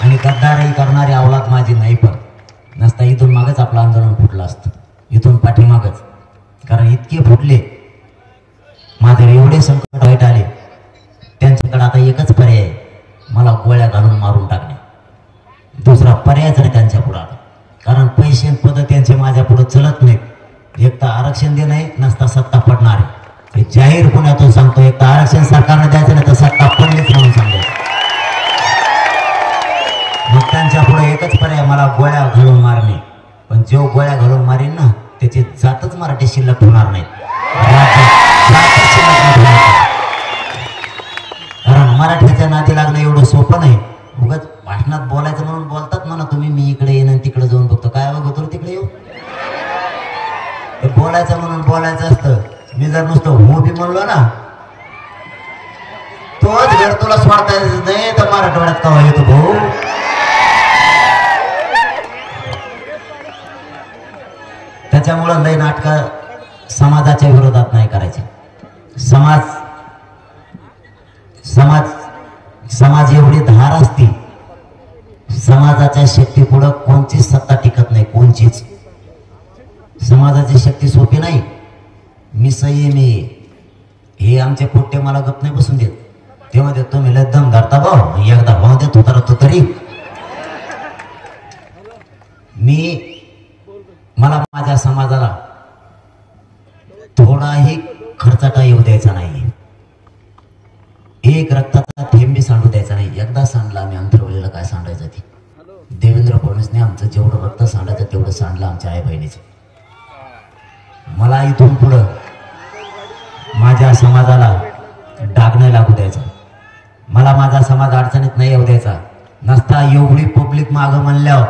[SPEAKER 1] आणि गद्दारही करणारी अवलाद माझी नाही. पण नसता इथून मागच आपलं आंदोलन फुटलं असतं. इथून पाठीमागच. कारण इतके फुटले माझे एवढे संकट वाईट आले. त्यांच्याकडे आता एकच पर्याय आहे, मला गोळ्या घालून मारून टाकणे. दुसरा पर्यायच नाही त्यांच्या पुढे. कारण पैसे पद त्यांचे माझ्या पुढे चलत नाहीत. एक तर आरक्षण देणं आहे, नसता सत्ता पडणार आहे. जाहीर पुण्यातून सांगतो, एक तर आरक्षण सरकारने द्यायचं नाही तर सत्ता पडलीच म्हणून सांगायचं. मग त्यांच्या पुढे एकच पर्याय, मला गोळ्या घालून मारणे. पण जो गोळ्या घालून मारेन ना त्याची जातच मराठी शिल्लक होणार नाही. कारण मराठीच्या नादी लागणं एवढं सोपं नाही. उगाच भाषणात बोलायचं म्हणून बोलतात म्हणा तुम्ही, मी इकडे येईन आणि तिकडे जाऊन बघतो. काय बघतो तिकडे येऊ. बोलायचं म्हणून बोलायचं असतं. मी जर नुसतं हो बी म्हणलो ना तोच घर तुला सोडता नाही तर मराठवाड्यात कवा येतो भाऊ. त्याच्यामुळं लय नाटकं समाजाच्या विरोधात नाही करायचे. समाज एवढी धार असती. समाजाच्या शक्ती पुढं कोणतीच सत्ता टिकत नाही. कोणचीच. समाजाची शक्ती सोपी नाही. मी संयमी. हे आमचे पोट्टे मला गप नाही बसून देत. तेव्हा देत तुम्ही लय दम धरता भाऊ. एकदा भाव देत होता तरी मला माझ्या समाजाला थोडाही खर्चाटा येऊ द्यायचा नाही. एक रक्ताचा थेंबी सांडू द्यायचा नाही. एकदा सांडला आम्ही अंतरवलीला काय सांडायचं ते. देवेंद्र फडणवीसने आमचं जेवढं रक्त सांडायचं तेवढं सांडलं आमच्या आई बहिणीचं. मला इथून पुढं माझ्या समाजाला डाग नाही लागू द्यायचा. मला माझा समाज अडचणीत नाही येऊ द्यायचा. नसता एवढी पब्लिक मागं म्हणल्यावर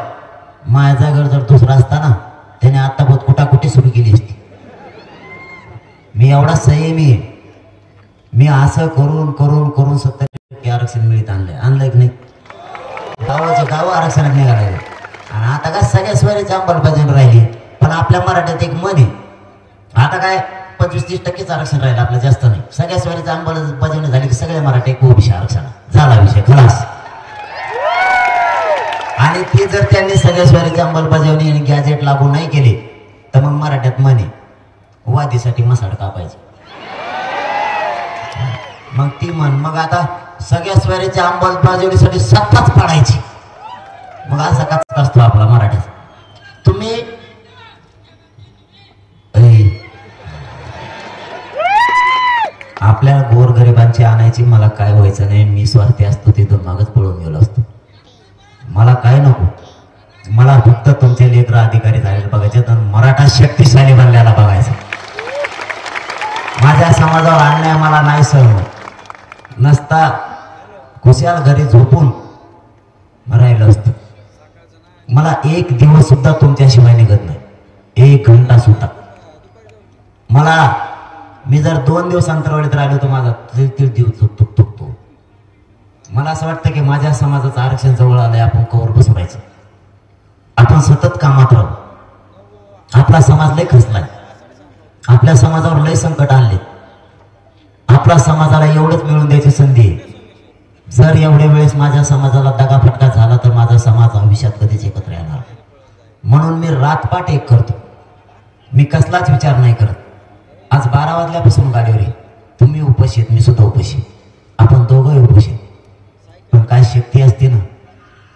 [SPEAKER 1] माझ्या घर जर दुसरा असता ना त्याने आता बहुत कुटाकुटी सुरू केली असती. मी एवढा संयमी आहे. मी असं करून करून करून 70% आरक्षण मिळत आणलंय की नाही. गावाचे गाव आरक्षणात निघाले. आणि आता काय सगळ्या स्वराची अंमलबजावणी राहिली. पण आपल्या मराठ्यात एक मन आहे. आता काय 25-30% आरक्षण राहिलं आपलं, जास्त नाही. सगळ्या स्वराची अंमलबजावणी झाली की सगळे मराठी एक ओबीसी आरक्षण झाला, विषय खलास. आणि ती जर त्यांनी सगळ्या स्वराची अंमलबजावणी आणि गॅजेट लागू नाही केली तर मग मराठ्यात मन आहे वादीसाठी मसाड कापायची. मग ती मग आता सगळ्या स्वराच्या अंमलबजावणीसाठी सत्ताच पाडायची. मग असा कच असतो आपला मराठ्याचा. तुम्ही आपल्या गोरगरिबांची आणायची. मला काय व्हायचं नाही. मी स्वार्थी असतो तिथून मागच पळून गेलो असतो. मला काय नको. मला फक्त तुमचे लेकर अधिकारी झालेले बघायचे तर मराठा शक्तिशाली बनल्याला बघायचं. माझ्या समाजावर अन्याय मला नाही सहन होत. नसता खुशाल घरी झोपून राहिलं असतं. मला एक दिवस सुद्धा तुमच्याशिवाय निघत नाही. 1 घंटा सुद्धा. मला मी जर 2 दिवस अंतरावळीत राहिलो तर माझा तिळ तुकतो. मला असं वाटतं की माझ्या समाजाचं आरक्षण जवळ आलंय, आपण कवर बसवायचं. आपण सतत कामात राहू. आपला समाज लय खचलाय. आपल्या समाजावर लय संकट आणले. आपला समाजाला एवढंच मिळून द्यायची संधी आहे. जर एवढ्या वेळेस माझ्या समाजाला दगाफटका झाला तर माझा समाज भविष्यात कधीच एकत्र येणार. म्हणून मी रातपाट एक करतो. मी कसलाच विचार नाही करत. आज 12 वाजल्यापासून गाडीवर आहे. तुम्ही उपाशी आहेत, मी सुद्धा उपाशी. आपण दोघंही उपाशी. पण काय शक्ती असते ना,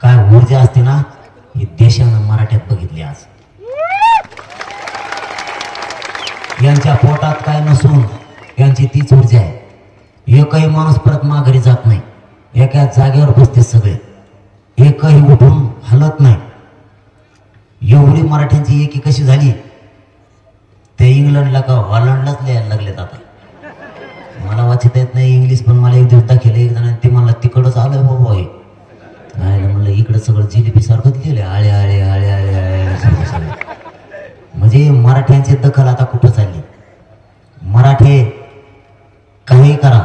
[SPEAKER 1] काय ऊर्जा असते ना, ही देशानं मराठ्यात बघितली. आज यांच्या पोटात काय नसून यांची तीच ऊर्जा आहे. एकही माणूस परत माघारी जात नाही. एका जागेवर बसते सगळे. एकही उठून हलत नाही. एवढी मराठ्यांची एकी कशी झाली ते इंग्लंडला का हॉलंडलाच लिहायला लागलेत. आता मला वाचता येत नाही इंग्लिश, पण मला एक दिवस दाखवलं एक जण, ते मला तिकडच आलं बाबा. हे म्हणलं इकडं सगळं जिलेबी सारखंच लिहिलं, आळे आळे आळे आळे आळे सगळं. म्हणजे मराठ्यांची दखल आता कुठं चालली. मराठे काही करा,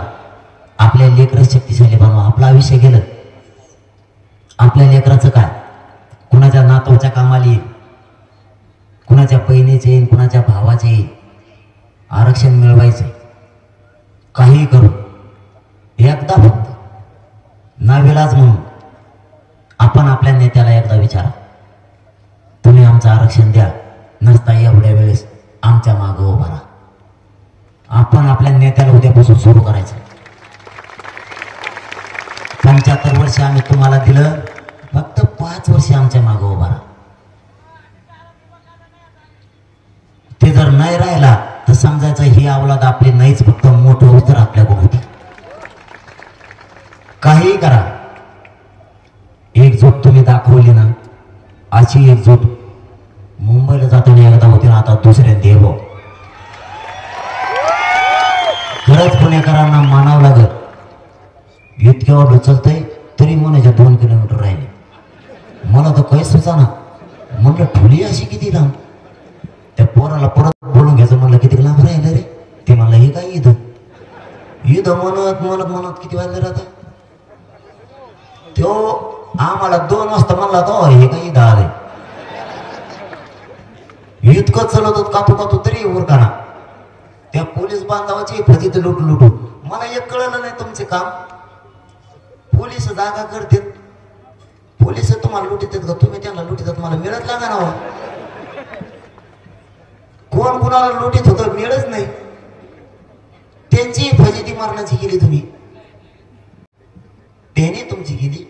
[SPEAKER 1] आपल्या लेकरं शक्तिशाली बनवा. आपलं आयुष्य गेलं, आपल्या लेकराचं काय? कुणाच्या नातवाच्या कामाला येईल, कुणाच्या बहिणीचे येईल, कुणाच्या भावाचे येईल. आरक्षण मिळवायचं, काही करू. एकदा फक्त नाविलाज म्हणून आपण आपल्या नेत्याला एकदा विचारा, तुम्ही आमचं आरक्षण द्या. नसता एवढ्या वेळेस आमच्या मागं उभा राहा. आपण आपल्या नेत्याला उद्यापासून सुरू करायचं. 75 वर्ष आम्ही तुम्हाला दिलं, फक्त 5 वर्ष आमच्या मागं उभा राहा. ते जर नाही राहिला तर समजायचं ही अवलाद आपली नाहीच, फक्त मोठं उत्तर आपल्याकडून होती. काही करा, एकजूट तुम्ही दाखवली ना, अशी एकजूट मुंबईला जाताना एकदा होती ना, आता दुसऱ्यांदा येऊ. खरंच पुणेकरांना मानावं लागत. इतक्यावर उचलतंय तरी म्हणायच्या 2 किलोमीटर राहिले. मला तर काही सुचाना. म्हणलं ठुली अशी किती लांब. त्या पोराला परत बोलून घ्यायचं. म्हणलं किती लांब राहिलं रे. ते म्हणलं हे काय इथं म्हणत म्हणत म्हणत किती वाजले राहता. तो आम्हाला 2 वाजता म्हणला तो हे काही इथं आलंय. इतकं चलत होत कातू कातू तरी उरकाना. त्या पोलीस बांधवाची फजित लुटू. मला एक कळलं नाही तुमचे काम. पोलीस जागा करतात, पोलीस तुम्हाला लुटीतात का तुम्ही त्यांना लुटीतात? मला मिळत लागा ना. कोण कुणाला लुटीत होतं मिळच नाही. त्यांची फजिती मारण्याची केली तुम्ही, त्याने तुमची केली.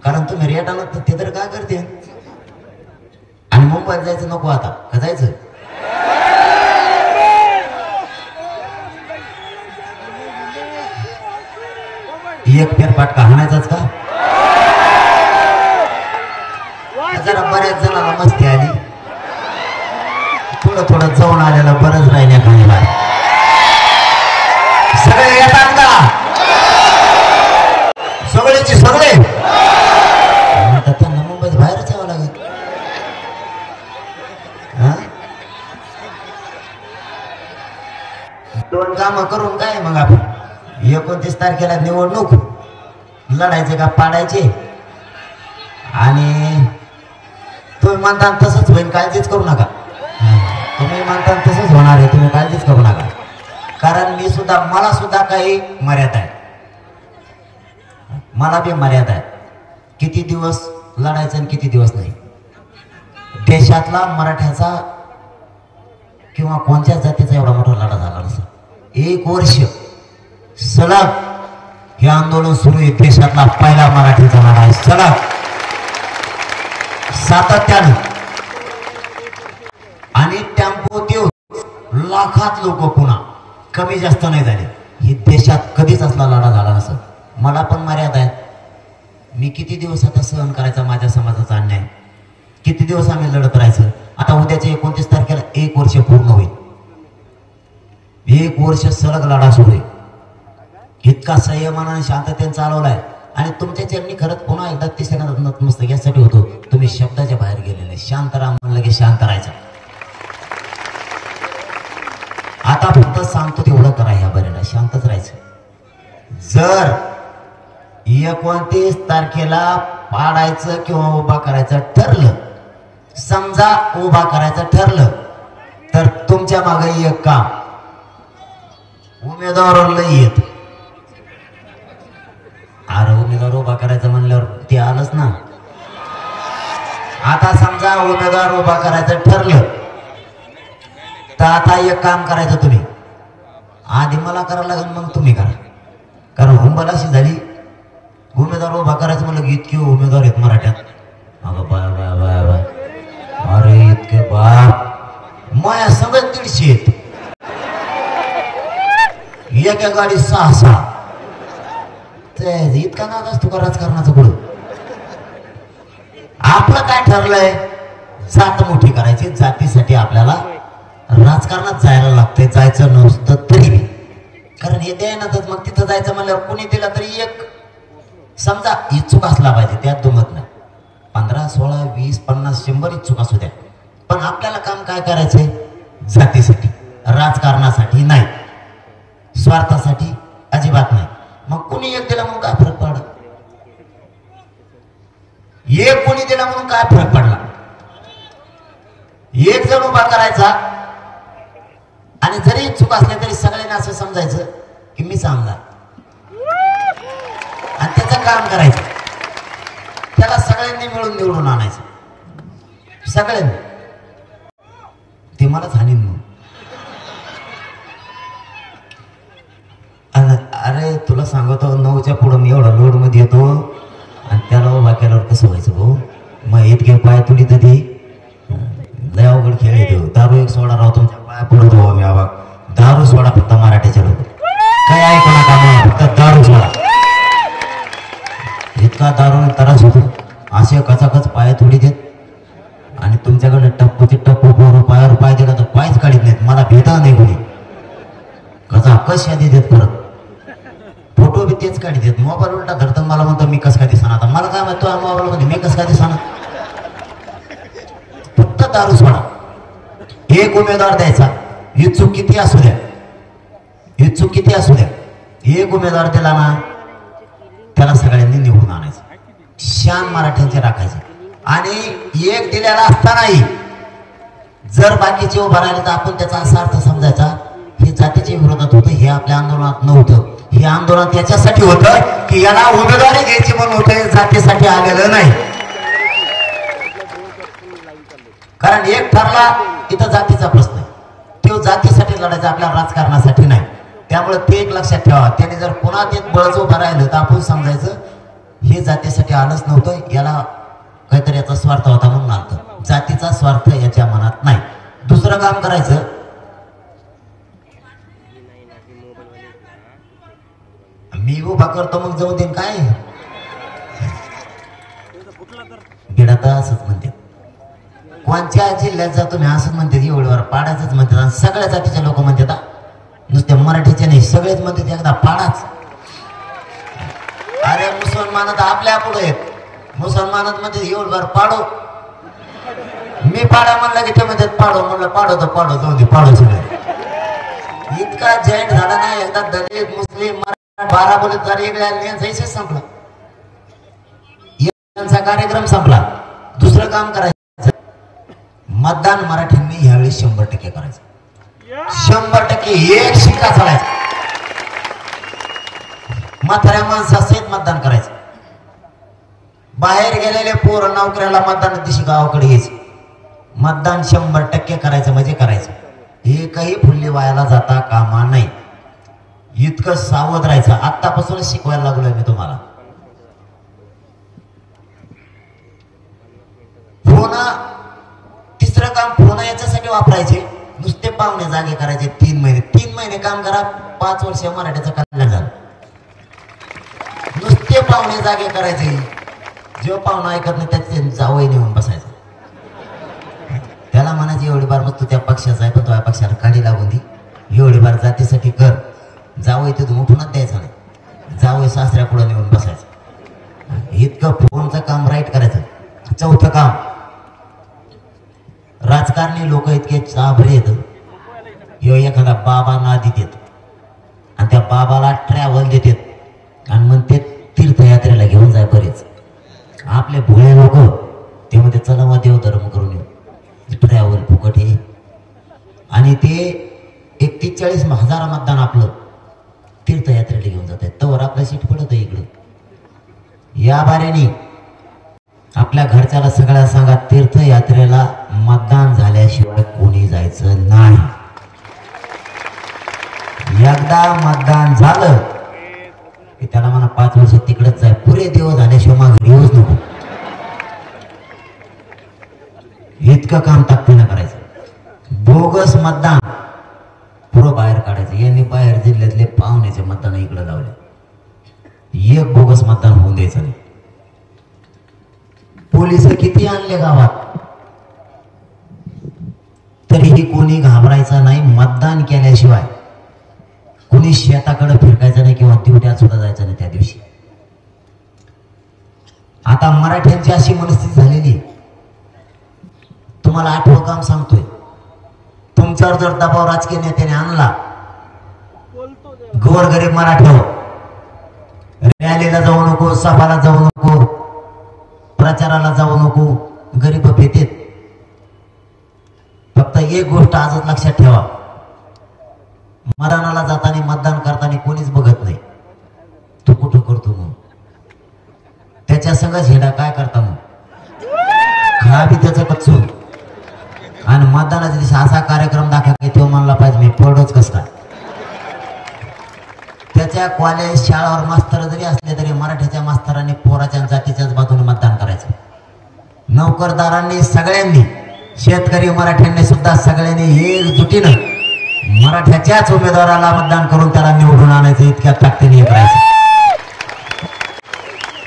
[SPEAKER 1] कारण तुम्ही रेट आणत ते तर काय करते. आणि मुंबईत जायचं नको आता का जायचं? एक फेरफाटका हाणायचाच का? जरा बऱ्याच जणांना मस्ती आली. थोडं जाऊन आलेला बरंच राहिल्या खायला. सगळे येतात का? सगळेची सगळे. आता त्यांना मुंबईत बाहेरच यावं लागेल. 2 कामं करून काय मग आपण 29 तारखेला निवडणूक लढायचे का पाडायचे? आणि तुम्ही म्हणता तसंच होईल, काळजीच करू नका. तुम्ही म्हणता तसंच होणार आहे, तुम्ही काळजीच करू नका. कारण मला सुद्धा काही मर्यादा आहे. मला बी मर्यादा आहे. किती दिवस लढायचं आणि किती दिवस नाही. देशातला मराठ्याचा किंवा कोणत्या जातीचा एवढा मोठा लढा झाला नसेल. 1 वर्ष सलग हे आंदोलन सुरू आहे. देशातला पहिला मराठीचा लढा आहे. सलग सातत्याने. आणि टेम्पो लाखात लोक पुन्हा कमी जास्त नाही झाले. ही देशात कधीच असला लढा झाला नसेल. मला पण मर्यादा आहे. मी किती दिवस आता सहन करायचा माझ्या समाजाचा अन्याय? किती दिवस आम्ही लढत राहायचं? आता उद्याच्या 29 तारखेला 1 वर्ष पूर्ण होईल. 1 वर्ष सलग लढा सुरू आहे. इतका संयमाने शांततेने चालवलाय. आणि तुमच्या चरणी खरंच पुन्हा एकदा तिसऱ्या नतमस्तक यासाठी होतो, तुम्ही शब्दाच्या बाहेर गेलेले. शांत राहा म्हणलं की शांत राहायचं. आता तुम्हाला फक्त सांगतो तेवढं करा. ह्या बरेला शांतच राहायचं. जर 29 तारखेला पाडायचं किंवा उभा करायचं ठरलं, समजा उभा करायचं ठरलं, तर तुमच्या मागे एक काम, उमेदवार लई येत. अरे उमेदवार उभा करायचं म्हणल्यावर ते आलंच ना. आता समजा उमेदवार उभा करायचं ठरलं, तर आता एक काम करायचं, तुम्ही आधी मला करायला लागेल, मग तुम्ही करा. कारण हुंबल अशी झाली, उमेदवार उभा करायचं म्हणलं की इतके उमेदवार आहेत मराठ्यात. अगं बाय बाय बाय बाय, अरे इतके बाप, माया सगळं 150 आहेत. एका गाडी 6-6. इतका नाद असतो का राजकारणाचं पुढं? आपलं काय ठरलंय, जात मोठी करायची. जातीसाठी आपल्याला राजकारणात जायला लागतंय, जायचं नसतं तरी. कारण हे द्यायनातच, मग तिथं जायचं म्हणल्यावर कुणी दिला तरी एक समजा इच्छुक असला पाहिजे, त्यात दुमत नाही. 15, 16, 20, 50, 100 इच्छुक असू द्या, पण आपल्याला काम काय करायचंय, जातीसाठी, राजकारणासाठी नाही, स्वार्थासाठी अजिबात नाही. मग कुणी एक दिला म्हणून काय फरक पडला? एक कोणी दिला म्हणून काय फरक पडला? एक जण उभा करायचा आणि जरी इच्छुक असले तरी सगळ्यांना असं समजायचं की मी आमदार, आणि त्याचं काम करायचं. त्याला सगळ्यांनी मिळून निवडून आणायचं, सगळ्यांनी. ते मलाच हानी म्हणून. अरे तुला सांगतो, 9च्या पुढं मी एवढा लोड मध्ये येतो आणि त्याला उभा केल्यावर कसं व्हायचं भाऊ? मग इतके पाय तुली तर ती लय अवघड खेळ येतो. दारू एक सोडा राव, तुमच्या पाया पडत हो आम्ही. आवा दारू सोडा फक्त, मराठीचे लोक काय ऐकू नका, फक्त दारू सोडा. इतका दारू त्रास होतो, असे कचाकच पाय थोडी देत. आणि तुमच्याकडे टप्पूचे टप्पू पोरं पायावर पाय दिला तर पायच काढत नाहीत. मला भेटा नाही कोणी, कसा कश यादी देत. परत फोटो बी तेच काढी देत. मोबाईल उलटा धरतात, मला म्हणतो मी कस काय दिसणार. आता मला काय माहिती मोबाईल मध्ये मी कस काय दिसणार? फक्त दारू सोडा. एक उमेदवार द्यायचा, इच्छुक किती असू द्या, इच्छुक किती असू द्या. एक उमेदवार दिला ना, त्याला सगळ्यांनी निवडून आणायचं. शान मराठ्यांचे राखायचे. आणि एक दिलेला असतानाही जर बाकीचे उभा राहिले तर आपण त्याचा असा अर्थ समजायचा, हे जातीच्या विरोधात होतं, हे आपल्या आंदोलनात नव्हतं. हे आंदोलन त्याच्यासाठी होतं की याला उमेदवारी घ्यायची म्हणून होतं, जातीसाठी आलेलं नाही. कारण एक ठरला इथं जातीचा प्रश्न आहे, तो जातीसाठी लढायचा, आपल्या राजकारणासाठी नाही. त्यामुळे ते एक लक्षात ठेवा. त्याने जर पुन्हा ते बळच उभं राहिलं तर आपण समजायचं हे जातीसाठी आलंच नव्हतं, याला काहीतरी याचा स्वार्थ होता म्हणून आलं. जातीचा स्वार्थ याच्या मनात नाही. दुसरं काम करायचं, मी उभा करतो मग जाऊ देईन काय बिडा तर असंच म्हणते. कोणत्या जिल्ह्यात जातो मी असंच म्हणते, एवढीवर पाडायचंच म्हणतात. आणि सगळ्या जातीचे लोक म्हणतात, नुसत्या मराठीचे नाही, सगळेच म्हणतात एकदा पाडाच. अरे मुसलमानात आपल्या पुढे आहेत, मुसलमानात म्हणतात एवढीवर पाडो. मी पाडा म्हणलं की ते म्हणतात पाडो. म्हणलं पाडो तर पाडो, जाऊ दे पाडो सगळे. इतका जैन झाला ना, एकदा दलित मुस्लिम 12 बोलत झाले, यांचा संपला, यांचा कार्यक्रम संपला. दुसरं काम करायचं, मतदान मराठ्यांनी यावेळी 100% करायचं. 100% एक शिक्का चालायचा. म्हाताऱ्या माणसासहित मतदान करायचं. बाहेर गेलेले पोर नोकऱ्याला मतदान दिवशी गावाकडे यायचं. मतदान 100% करायचं म्हणजे करायचं. एकही फुल्ली वायाला जाता कामा नाही. इतकं सावध राहायचं. आतापासूनच शिकवायला लागलोय मी तुम्हाला. फोन, तिसरं काम फोन याच्यासाठी वापरायचे, नुसते पाहुणे जागे करायचे. 3 महिने काम करा, 5 वर्ष मराठीचं कल्याण झालं. नुसते पाहुणे जागे करायचे. जो पाहुणा ऐकत नाही त्याचे जावई नेऊन बसायचं. त्याला म्हणायचे एवढी बार मग तू त्या पक्षाचा आहे, पण तो या पक्षाला काढी लागून दी. एवढी बार जातीसाठी कर. जावई तिथून उठूनच द्यायचं नाही, जावई सासऱ्या पुढे नेऊन बसायचं. इतकं फोनचं काम राईट करायचं. चौथं काम, राजकारणी लोक इतके चाभरे येत, ह्यो एखादा बाबा नादी देत आणि त्या बाबाला ट्रॅव्हल देतात आणि मग ते तीर्थयात्रेला घेऊन जाय बरेच आपले भोळे लोक ते मध्ये चला मग देवधर्म करून येऊ ट्रॅव्हल फुकट हे आणि ते 31-40,000 मतदान आपलं तीर्थयात्रेला घेऊन जात आहे तवर आपल्या सीट पडत आहे इकडं या बारेने आपल्या घरच्याला सगळ्या सांगा तीर्थयात्रेला मतदान झाल्याशिवाय कोणी जायचं नाही एकदा मतदान झालं की त्याला म्हणा 5 वर्ष तिकडेच जाय पुरे दिवस झाल्याशिवाय मागे येऊच नको इतकं काम ताकदीनं करायचं बोगस मतदान पुरं बाहेर काढायचं यांनी बाहेर जिल्ह्यातले पाहुण्याचे मतदान इकडे लावले एक बोगस मतदान होऊन द्यायचं नाही पोलिस किती आणले गावात तरीही कोणी घाबरायचं नाही मतदान केल्याशिवाय कोणी शेताकडे फिरकायचं नाही किंवा ड्युट्यात सुद्धा जायचं नाही त्या दिवशी आता मराठ्यांची अशी मनस्थिती झालेली तुम्हाला आठवं काम सांगतोय तुमच्यावर जर दबाव राजकीय नेत्याने आणला गोरगरीब मराठ्यावर रॅलीला जाऊ नको सभाला जाऊ नको प्रचाराला जाऊ नको गरीब भेटेत फक्त एक गोष्ट आजच लक्षात ठेवा मतदानाला जाताना मतदान करताना कोणीच बघत नाही तू कुठं करतो मग त्याच्या संगच हेडा काय करता मग खा बी त्याचं कच्चू आणि मतदानाच्या दिवशी असा कार्यक्रम दाखवा की तो म्हणला पाहिजे मी पडोच कस काय त्याच्या कॉलेज शाळावर मास्तर जरी असले तरी मराठ्याच्या मास्तरांनी पोराच्या जातीच्याच बाजूने मतदान करायचं नोकरदारांनी सगळ्यांनी शेतकरी मराठ्यांनी सुद्धा सगळ्यांनी एकजुटीनं मराठ्याच्याच उमेदवाराला मतदान करून त्याला निवडून आणायचं इतक्या ताकदीने करायचं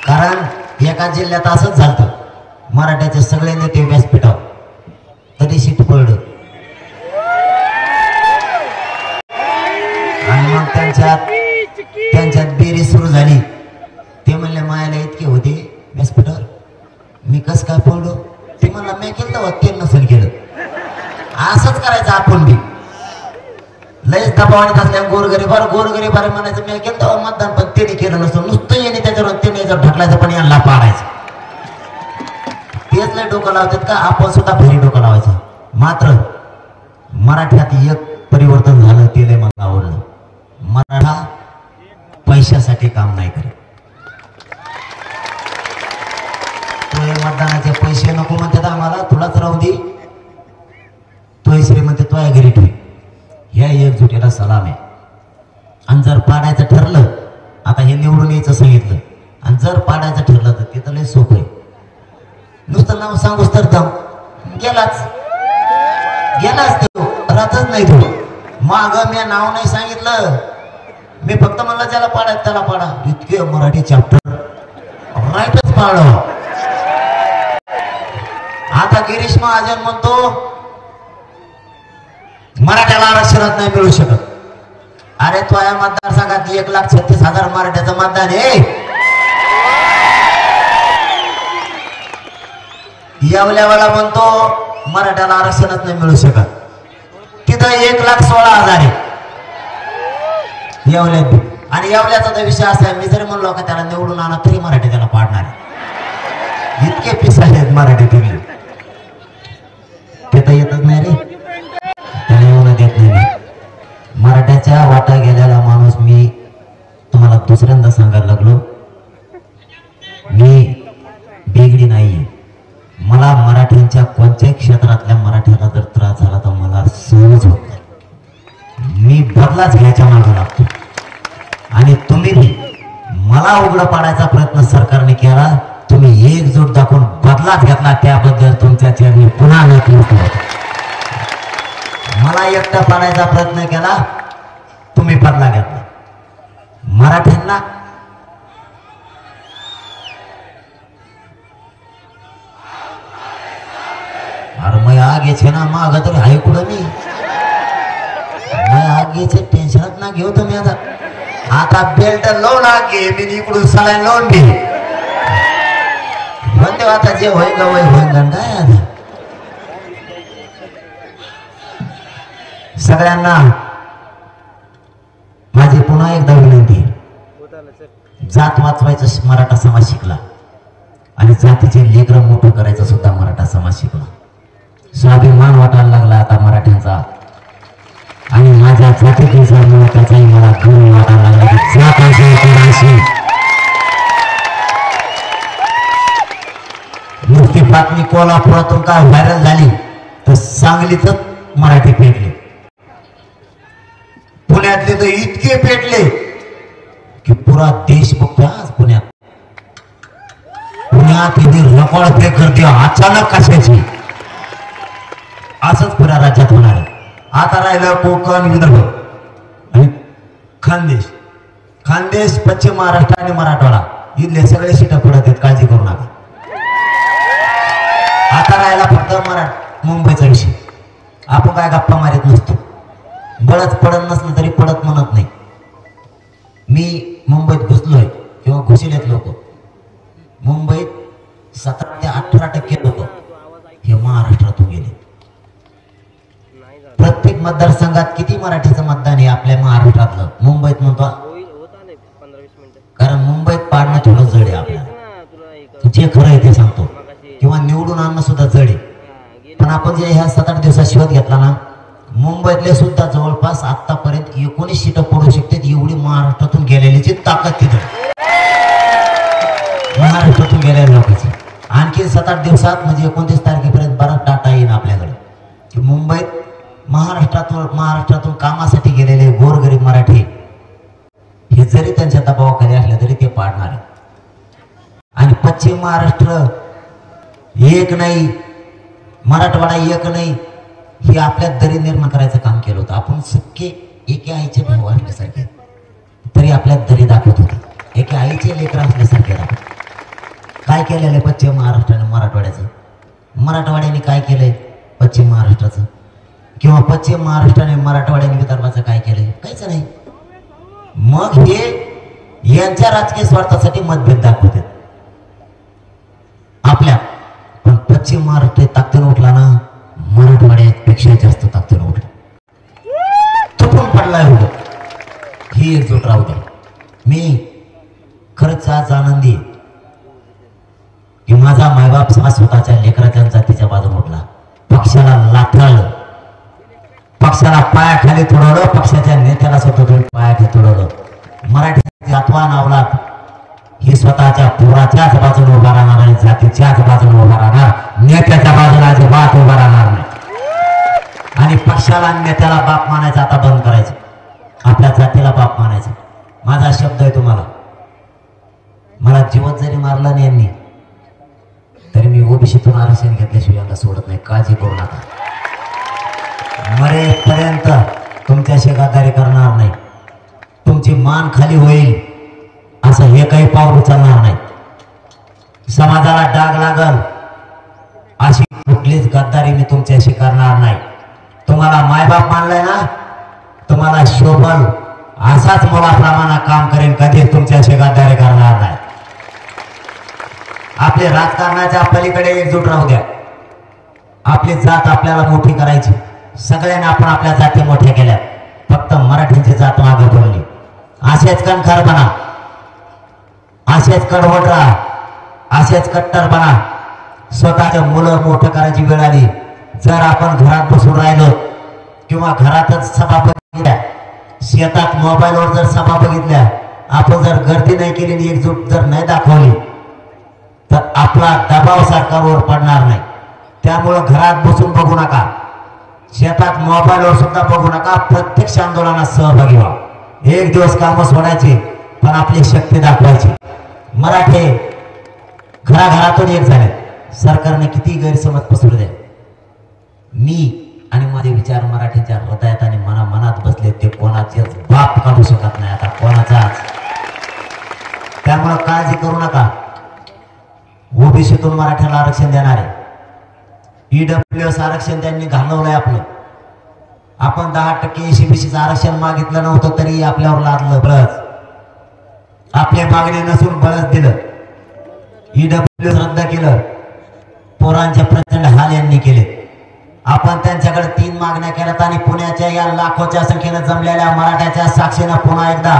[SPEAKER 1] कारण एका जिल्ह्यात असंच झालं मराठ्याचे सगळे नेते व्यासपीठावर तरी सीट पडलं आणि मग त्यांच्यात बेरी सुरू झाली ते म्हणले मायाला इतके होते व्यासपीठावर मी कस काय पडलो ते म्हणला मी केलं ते नसेल केलं असंच करायचं आपण बी लयच दबावाने असल्या गोरगरीबार म्हणायचं मी केलं मतदान पण त्याने केलं नसतं नुसतं येणे त्याच्यावर त्याने जर ढकलायचं पण यांना पाडायचं तेच लय डोकं लावतात का आपण सुद्धा फेरी डोकं लावायचं मात्र मराठ्यात एक परिवर्तन झालं ते लय मला आवडलं मराठा पैशासाठी काम नाही करत तो हे मतदानाचे पैसे नको म्हणतात आम्हाला तुलाच राहू दे तो श्रीमंत तो घरी ठेव ह्या एकजुटीला सलाम आहे आणि जर पाडायचं ठरलं आता हे निवडून यायचं सांगितलं आणि जर पाडायचं ठरलं तर ते तर लय सोपं आहे नुसतं नाव सांगूस तर दम गेलाच तो राहतच नाही तो माग मी नाव नाही सांगितलं मी फक्त म्हणलं ज्याला पाडा त्याला पाडा इतके मराठी चॅप्टर राईटच पाडव आता गिरीश महाजन म्हणतो मराठ्याला आरक्षणात नाही मिळू शकत अरे तो या मतदारसंघात 1,36,000 मराठ्याचं मतदान आहे येवल्यावाला म्हणतो मराठ्याला आरक्षणात नाही मिळू शकत तिथं 1,16,000 आहे येवल्यात आणि येवल्याचा तर विषय असा आहे मी जरी म्हणलो का त्याला निवडून आणा तरी मराठी त्याला पाडणार इतके पिसा आहेत मराठी तुम्ही ते तर येतच नाही रे त्याला येऊन देत नाही मराठ्याच्या वाटा गेलेला माणूस मी तुम्हाला दुसऱ्यांदा सांगायला लागलो मी बेगडी नाहीये मला मराठ्यांच्या कोणत्याही क्षेत्रातल्या मराठ्याला जर त्रास झाला तर मला सहज होत नाही मी बदलाच घ्यायच्या मागे लागतो आणि तुम्ही मला उघडं पाडायचा प्रयत्न सरकारने केला तुम्ही एकजूट दाखवून बदलाच घेतला त्याबद्दल तुमच्या चरणी पुन्हा नतमस्तक मला एकटा पाडायचा प्रयत्न केला तुम्ही बदला घेतला मराठ्यांना अरे मैं आगे छे ना माग तर आहे कुठं मी आगेचे टेन्शनच ना घेऊ तुम्ही आता बेल्ट लावून आगे मी इकडून सलाईन लावून घे म्हणते आता जे होईल होईल काय आता सगळ्यांना माझी पुन्हा एकदा विनंती, जात वाचवायचं मराठा समाज शिकला आणि जातीचे लेकरं मोठं करायचं सुद्धा मराठा समाज शिकला. स्वाभिमान वाटायला लागला आता मराठ्यांचा आणि माझ्या जातीचा त्याचाही मला गर्व वाटायला लागला की जात अशी नुसती बातमी कोल्हापुरातून काय व्हायरल झाली तर सांगलीतच मराठी पेटले, पुण्यातले तर इतके पेटले की पुरा देश बघतोय आज. पुण्यात रेकॉर्ड ब्रेक करते अचानक कशाची, असंच पुऱ्या राज्यात होणार आहे. आता राहिलं कोकण, विदर्भ आणि खानदेश, पश्चिम महाराष्ट्र आणि मराठवाडा, इथले सगळे सीटा पडत आहेत, काळजी करू नका. आता राहिला फक्त मुंबईचा विषय. आपण काय गप्पा मारित नसतो, बळच पडत नसलं तरी पडत म्हणत नाही. मी मुंबईत घुसलोय किंवा घुसलेत लोक. मुंबईत 17 ते 18% लोक हे महाराष्ट्रातून गेले. प्रत्येक मतदारसंघात किती मराठीचं मतदान आहे आपल्या महाराष्ट्रातलं? मुंबईत म्हणतो, कारण मुंबईत पाडणं थोडं जड आहे आपल्याला, जे खरं आहे ते सांगतो, किंवा निवडून आणणं सुद्धा जड आहे. पण आपण जे ह्या 7-8 दिवसात शोध घेतला ना, मुंबईतले सुद्धा जवळपास आतापर्यंत 19 सीटं पडू शकते एवढी महाराष्ट्रातून गेलेलीची ताकद तिथं, महाराष्ट्रातून गेलेल्या लोकांची. आणखी 7-8 दिवसात म्हणजे 29 तारखेपर्यंत बराच डाटा येईल आपल्याकडे की मुंबईत महाराष्ट्रातून कामासाठी गेलेले गोरगरीब मराठी हे जरी त्यांच्या दबावाखाली असले तरी ते पाडणार आहे. आणि पश्चिम महाराष्ट्र एक नाही, मराठवाडा एक नाही, हे आपल्यात दरी निर्माण करायचं काम केलं होतं. आपण सख्खे एके आईचे भाऊ असल्यासारखे तरी आपल्यात दरी दाखवत होते, एके आईचे लेकर असल्यासारखे दाखवत. काय केलेलं आहे पश्चिम महाराष्ट्राने मराठवाड्याचं? मराठवाड्याने काय केलंय पश्चिम महाराष्ट्राचं? किंवा पश्चिम महाराष्ट्राने मराठवाड्याने विदर्भाचं काय केलंय? काहीच नाही. मग हे यांच्या राजकीय स्वार्थासाठी मतभेद दाखवतात आपल्या. पण पश्चिम महाराष्ट्र ताकदीने उठला ना, मराठवाड्यापेक्षा जास्त ताकदीने उठला, तुटून पडलाय उभं. ही एकजूट राहू द्या. मी खरंच आज आनंदी आहे की माझा मायबाप स्वतःच्या लेकराच्या जातीच्या बाजून उठला. पक्षाला लाथाळलं, पक्षाला पायाखाली तुडवलं, पक्षाच्या नेत्याला स्वतः पायाखाली तुडवलं. मराठी आत्वान अवलाद ही स्वतःच्या पोराच्याच बाजूने उभा राहणार आणि जातीच्याच बाजूने उभा राहणार, नेत्याच्या बाजूला अजिबात उभा राहणार नाही. आणि पक्षाला आणि नेत्याला बाप मानायचं आता बंद करायचं, आपल्या जातीला बाप मानायचं. माझा शब्द आहे तुम्हाला, मला जीवन जरी मारलं नाही यांनी तरी मी ओबीसीतून आरक्षण घेतल्याशिवाय यांना सोडत नाही, काळजी करू नका. मरेपर्यंत तुमच्याशी गद्दारी करणार नाही, तुमची मान खाली होईल असं हे काही पाऊल उचलणार नाही. समाजाला डाग लागल अशी कुठलीच गद्दारी मी तुमच्याशी करणार नाही. तुम्हाला मायबाप मानलाय ना, तुम्हाला शोभल असाच मुलाप्रमाणे काम करेन, कधीच तुमच्याशी गद्दारी करणार नाही. आपले राजकारणाच्या पलीकडे एकजूट राहू द्या. आपली जात आपल्याला मोठी करायची. सगळ्यांना आपण आपल्या जाती मोठ्या केल्या, फक्त मराठीची जात मागे पडली. असेच कणखरपणा, असेच कडवट राहा, असेच कट्टरपणा, स्वतःच्या मुलं मोठं करायची वेळ आली. जर आपण घरात बसून राहिलो किंवा घरातच सभा बघितल्या, शेतात मोबाईलवर जर सभा बघितल्या, आपण जर गर्दी नाही केली, एकजूट जर नाही दाखवली तर आपला दबाव सरकारवर पडणार नाही. त्यामुळं घरात बसून बघू नका, शेतात मोबाईलवर सुद्धा बघू नका, प्रत्यक्ष आंदोलनात सहभागी व्हा. एक दिवस कामं सोडायची पण आपली शक्ती दाखवायची. मराठे घराघरातून एक झाले. सरकारने किती गैरसमज पसरू द्या, मी आणि माझे विचार मराठीच्या हृदयात आणि मनात बसले, ते कोणाचेच बाप काढू शकत नाही आता, कोणाचाच. त्यामुळे काळजी करू नका. ओबीसीतून मराठ्याला आरक्षण देणार आहे. ईडब्ल्यूएस आरक्षण त्यांनी घालवलंय आपलं. आपण 10% एसीबीसीचं आरक्षण मागितलं नव्हतं तरी आपल्यावर लादलं बळच. आपल्या मागणी नसून बळच दिलं. ईडब्ल्यूएस रद्द केलं. पोरांचे प्रचंड हाल यांनी केले. आपण त्यांच्याकडे 3 मागण्या केल्यात आणि पुण्याच्या या लाखोच्या संख्येने जमलेल्या मराठ्याच्या साक्षीने पुन्हा एकदा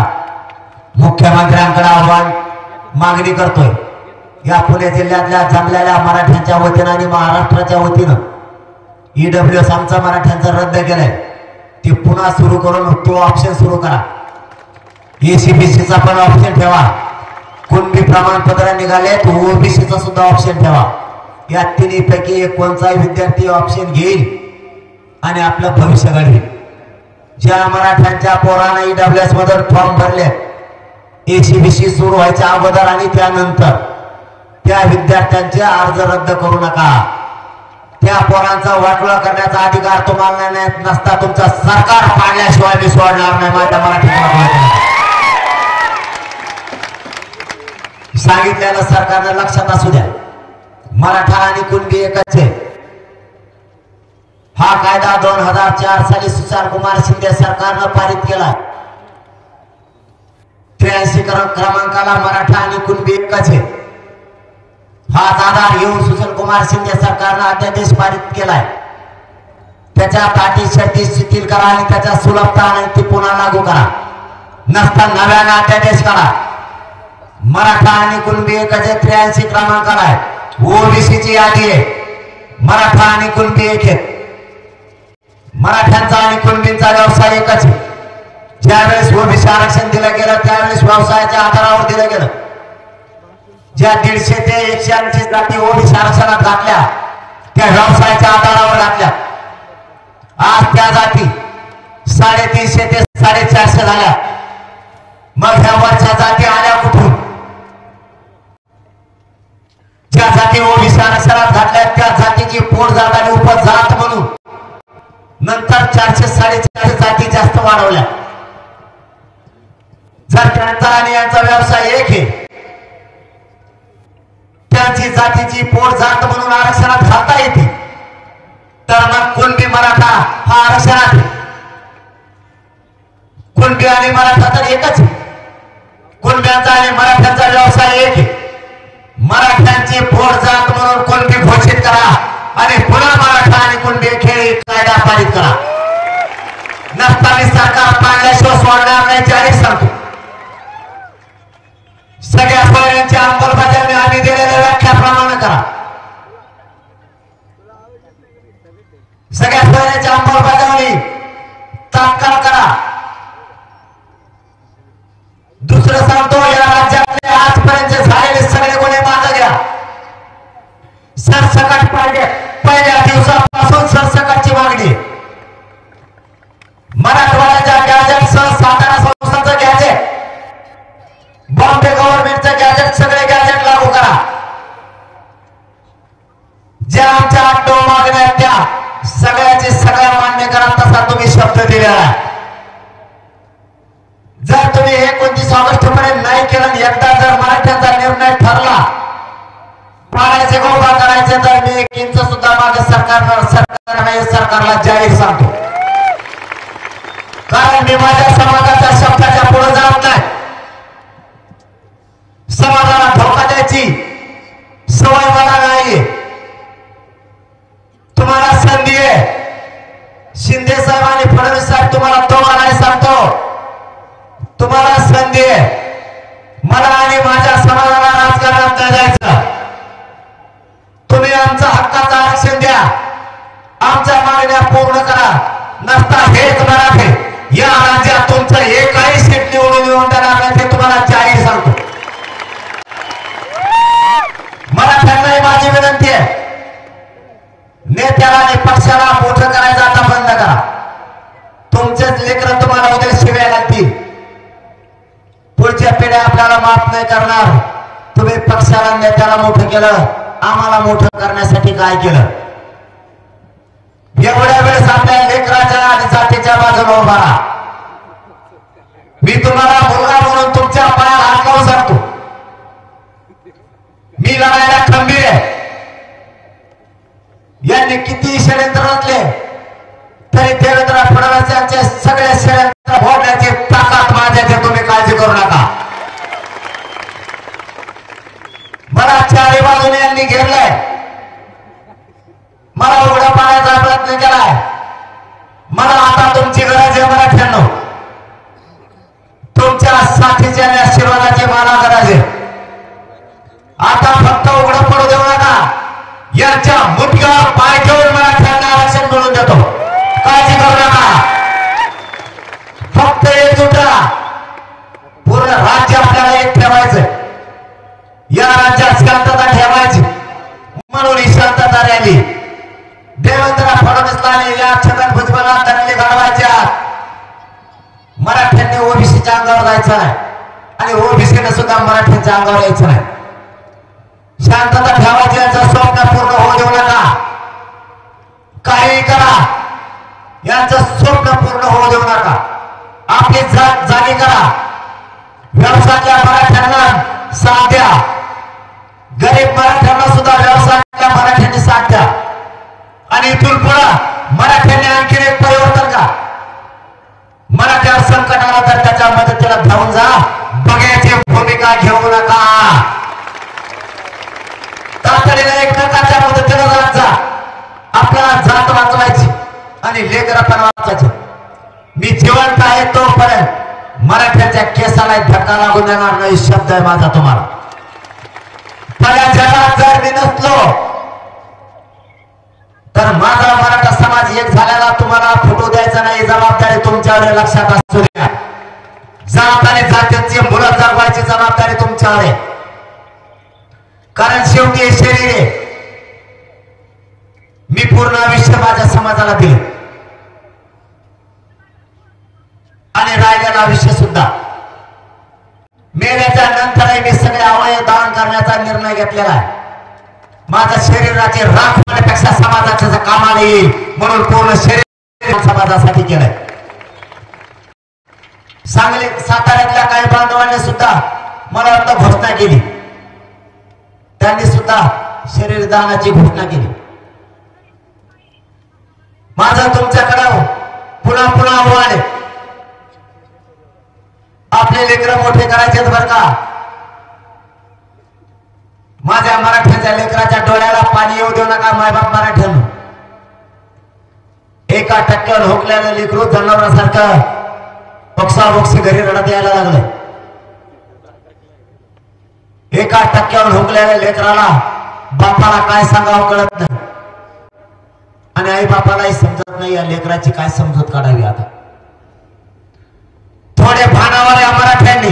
[SPEAKER 1] मुख्यमंत्र्यांकडे आव्हान मागणी करतोय। या पुणे जिल्ह्यातल्या जमलेल्या मराठ्यांच्या वतीनं आणि महाराष्ट्राच्या वतीनं ईडब्ल्यूएस आमचा मराठ्यांचं रद्द केलंय, ती पुन्हा सुरू करून तो ऑप्शन सुरू करा। एसीबीसीचा पण ऑप्शन ठेवा, कुणबी प्रमाणपत्र निघालेत, ओबीसीचा सुद्धा ऑप्शन ठेवा। या तिन्हीपैकी एक कोणताही विद्यार्थी ऑप्शन घेईल आणि आपलं भविष्य घडवेल। ज्या मराठ्यांच्या पोरांना ईडब्ल्यूएस मध्ये फॉर्म भरले एसीबीसी सुरू व्हायच्या अगोदर आणि त्यानंतर, त्या विद्यार्थ्यांचे अर्ज रद्द करू नका। त्या पोरांचा वाटोळा करण्याचा अधिकार तुम्हाला नसता, तुमचा सरकार पाडल्याशिवाय मी सोडणार नाही। माझ्या मराठी सांगितलेलं सरकारने लक्षात असू द्या, मराठा आणि कुणबी एकच आहे। हा कायदा 2004 साली सुशील कुमार शिंदे सरकारने पारित केला। 83 क्रमांकाला मराठा आणि कुणबी एकच आहे। हा आधार घेऊन सुशील कुमार शिंदे सरकारने अध्यादेश पारित केलाय। त्याच्या अटी शर्ती शिथिल करा आणि त्याच्या सुलभता आणि ती पुन्हा लागू करा, नसता नव्याने अध्यादेश करा। मराठा आणि कुणबी एकच आहे, 83 क्रमांकाला आहे। ओबीसीची यादी आहे, मराठा आणि कुणबी एक आहे। मराठ्यांचा आणि कुणबींचा व्यवसाय एकच आहे। ज्यावेळेस ओबीसी आरक्षण दिलं गेलं त्यावेळेस व्यवसायाच्या आधारावर दिलं गेलं। ज्या 150 ते 180 जाती ओबीसी आरक्षणात घातल्या त्या व्यवसायाच्या आधारावर घातल्या। आज त्या जाती 350 ते 450 झाल्या। मग ह्या वरच्या जाती आल्या कुठून? ज्या जाती ओबीसी आरक्षणात घातल्या त्या जातीची पोट जात आणि उपजात म्हणून नंतर 400 450 जाती जास्त वाढवल्या। जर त्यांचा आणि यांचा व्यवसाय एक आहे, त्यांची जातीची पोट जात म्हणून आरक्षणात घालता येते, तर मग कुणबी मराठा हा आरक्षणात, कुणबी आणि मराठा तर एकच आहे। कुणब्यांचा आणि मराठ्यांचा व्यवसाय एक आहे। मराठ्यांची पोट जात म्हणून कुणबी घोषित करा आणि पुन्हा मराठा आणि कुणबी खेळी कायदा पारित करा, नसता मी सरकार पाडल्याशिवाय सोडणार नाही जाहीर सांगतो। सगळ्या सोयऱ्यांची अंमलबजावणी आम्ही दिलेल्या व्याख्याप्रमाणे करा। सगळ्या सोयऱ्यांची अंमलबजावणी तात्काळ करा। दुसरं सांगतो, या राज्यातले आजपर्यंत झालेले सगळे गुन्हे मागे घ्या। सरसकट पाहिजे, पहिल्या दिवसापासून सरसकटची मागणी। मराठवाड्याच्या गॅजेट सह सातारा संस्थांचं गॅजेट, बॉम्बे गव्हर्नमेंटचं गॅजेट, सगळे गॅजेट लागू करा। ज्या आमच्या 8 मागण्या आहेत त्या सगळ्याची सगळ्या मान्य करा, तसा तुम्ही शब्द दिलेला आहे। जर तुम्ही 29 ऑगस्ट पर्यंत नाही केलं, एकदा जर मराठ्यांचा निर्णय ठरला पाडायचे गोबा करायचे, तर मी 1 इंच सुद्धा माझ्या सरकारला जाहीर सांगतो। कारण मी माझ्या समाजाच्या शब्दाच्या पुढे जात नाही। समाजाला धोका द्यायची सवय मला नाहीये। तुम्हाला संधी आहे, शिंदे साहेब आणि फडणवीस साहेब तुम्हाला दोघांनाही सांगतो, तुम्हाला संधी आहे। मला आणि माझ्या समाजाला राजकारणात नाही जायचं। तुम्ही आमचा हक्काचं आरक्षण द्या, आमच्या मागण्या पूर्ण करा, नसता हेच मराठे या राज्यात तुमचं एकही सीट निवडून येऊन देणार नाही, ते तुम्हाला जाहीर सांगतो। मराठ्यांनाही माझी विनंती आहे, नेत्याला आणि पक्षाला मोठं करायचं आता बंद करा। तुमचेच लेकरं तुम्हाला उद्या शिव्या घालतील, पुढच्या पिढ्या आपल्याला माफ नाही करणार। तुम्ही पक्षाला नेत्याला मोठं केलं, आम्हाला मोठं करण्यासाठी काय केलं? एवढ्या वेळेस आपल्या लेकराच्या आणि जातीच्या बाजूला उभा राहा। मी तुम्हाला मुलगा म्हणून तुमच्या पायाला हात लावून सांगतो, मी लढायला खंबीर आहे। यांनी किती षडयंत्र रचले तरी देवेंद्र फडणवीस यांचे सगळे षडयंत्र फोडण्याची ताकद माझ्याची, तुम्ही काळजी करू नका। मला चारी बाजूने यांनी घेरलंय, मला उघडा पाण्याचा प्रयत्न ओबीसीच्या अंगावर जायचं नाही आणि ओबीसीने सुद्धा मराठ्यांच्या अंगावर यायचं नाही. शांतता ठेवायची, यांचं स्वप्न पूर्ण होऊ देऊ नका. काही करा, यांचं स्वप्न पूर्ण होऊ देऊ नका. आपली जात जागी करा. व्यवसायातल्या मराठ्यांना साथ द्या. गरीब मराठ्यांना सुद्धा व्यवसायातल्या मराठ्यांनी साथ द्या. आणि इथून पुढे मराठ्यांनी आणखी एक परिवर्तन का, मराठ्यावर संकट आलं तर त्याच्या मदतीला धावून जा. बघ्याची भूमिका घेऊ नका. तातडीने एकमेकांच्या मदतीला जात जा. आपल्याला जात वाचवायची आणि लेकरं पण वाचवायची. मी जिवंत आहे तोपर्यंत मराठ्याच्या केसाला धक्का लागू देणार नाही, शब्द आहे माझा तुम्हाला. माझ्या जगात जर मी नसलो तर माझा मराठा समाज एक झालेला तुम्हाला फुटू द्यायचा नाही. जबाबदारी तुमच्यावर, लक्षात असू द्या. जात आणि जातीची मुलं जगवायची जबाबदारी तुमच्यावर आहे. कारण शेवटी हे शरीर आहे. मी पूर्ण आयुष्य माझ्या समाजाला दिले आणि राहिलेला आयुष्य सुद्धा. मेल्याच्या नंतरही मी सगळे अवयव दान करण्याचा निर्णय घेतलेला आहे. माझ्या शरीराचे राख होण्यापेक्षा समाजाच्या कामाला येईल म्हणून पूर्ण शरीर समाजासाठी केलंय. सांगली साताऱ्यातल्या काही बांधवांनी सुद्धा मला वाटतं घोषणा केली. त्यांनी सुद्धा शरीर दानाची घोषणा केली. माझं तुमच्याकडं पुन्हा पुन्हा आव्हान आहे. आपले लेकरं मोठे करायचे बरं का. माझ्या मराठ्याच्या लेकराच्या डोळ्याला पाणी येऊ देऊ नका. मायबाप मराठ्यानं 1% होकल्यानं लेकरू जनावरांसारखं बक्षाबक्षी घरी रडत यायला लागलं. 1% होकल्यानं लेकराला बापाला काय सांगावं कळत नाही आणि आई बापालाही समजत नाही या लेकराची काय समजूत काढावी. आता थोडे भानावर या मराठ्यांनी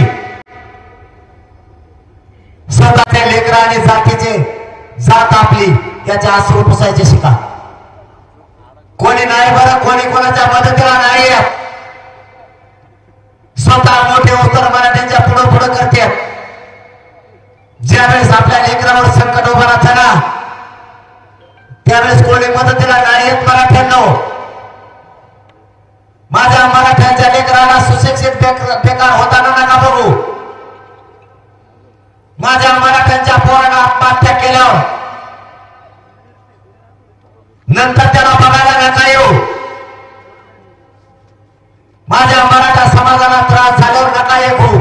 [SPEAKER 1] स्वतःच्या लेकरा आणि जातीचे जात आपली याच्या आसरू पुसायचे शिका. कोणी नाही बरं, कोणी कोणाच्या मदतीला नाही. स्वतः मोठे उत्तर मराठ्यांच्या पुढे पुढे करते. ज्यावेळेस आपल्या लेकरावर संकट उभं राहतं ना त्यावेळेस कोणी मदतीला नाही येत. मराठ्यांनो, माझ्या मराठ्यांच्या लेकराला सुशिक्षित बेकार होताना नका बघू. माझ्या मराठ्यांच्या पोराला आत्महत्या केल्यावर नंतर त्याला बघायला नका येऊ. माझ्या मराठा समाजाला त्रास झाल्यावर नका येऊ.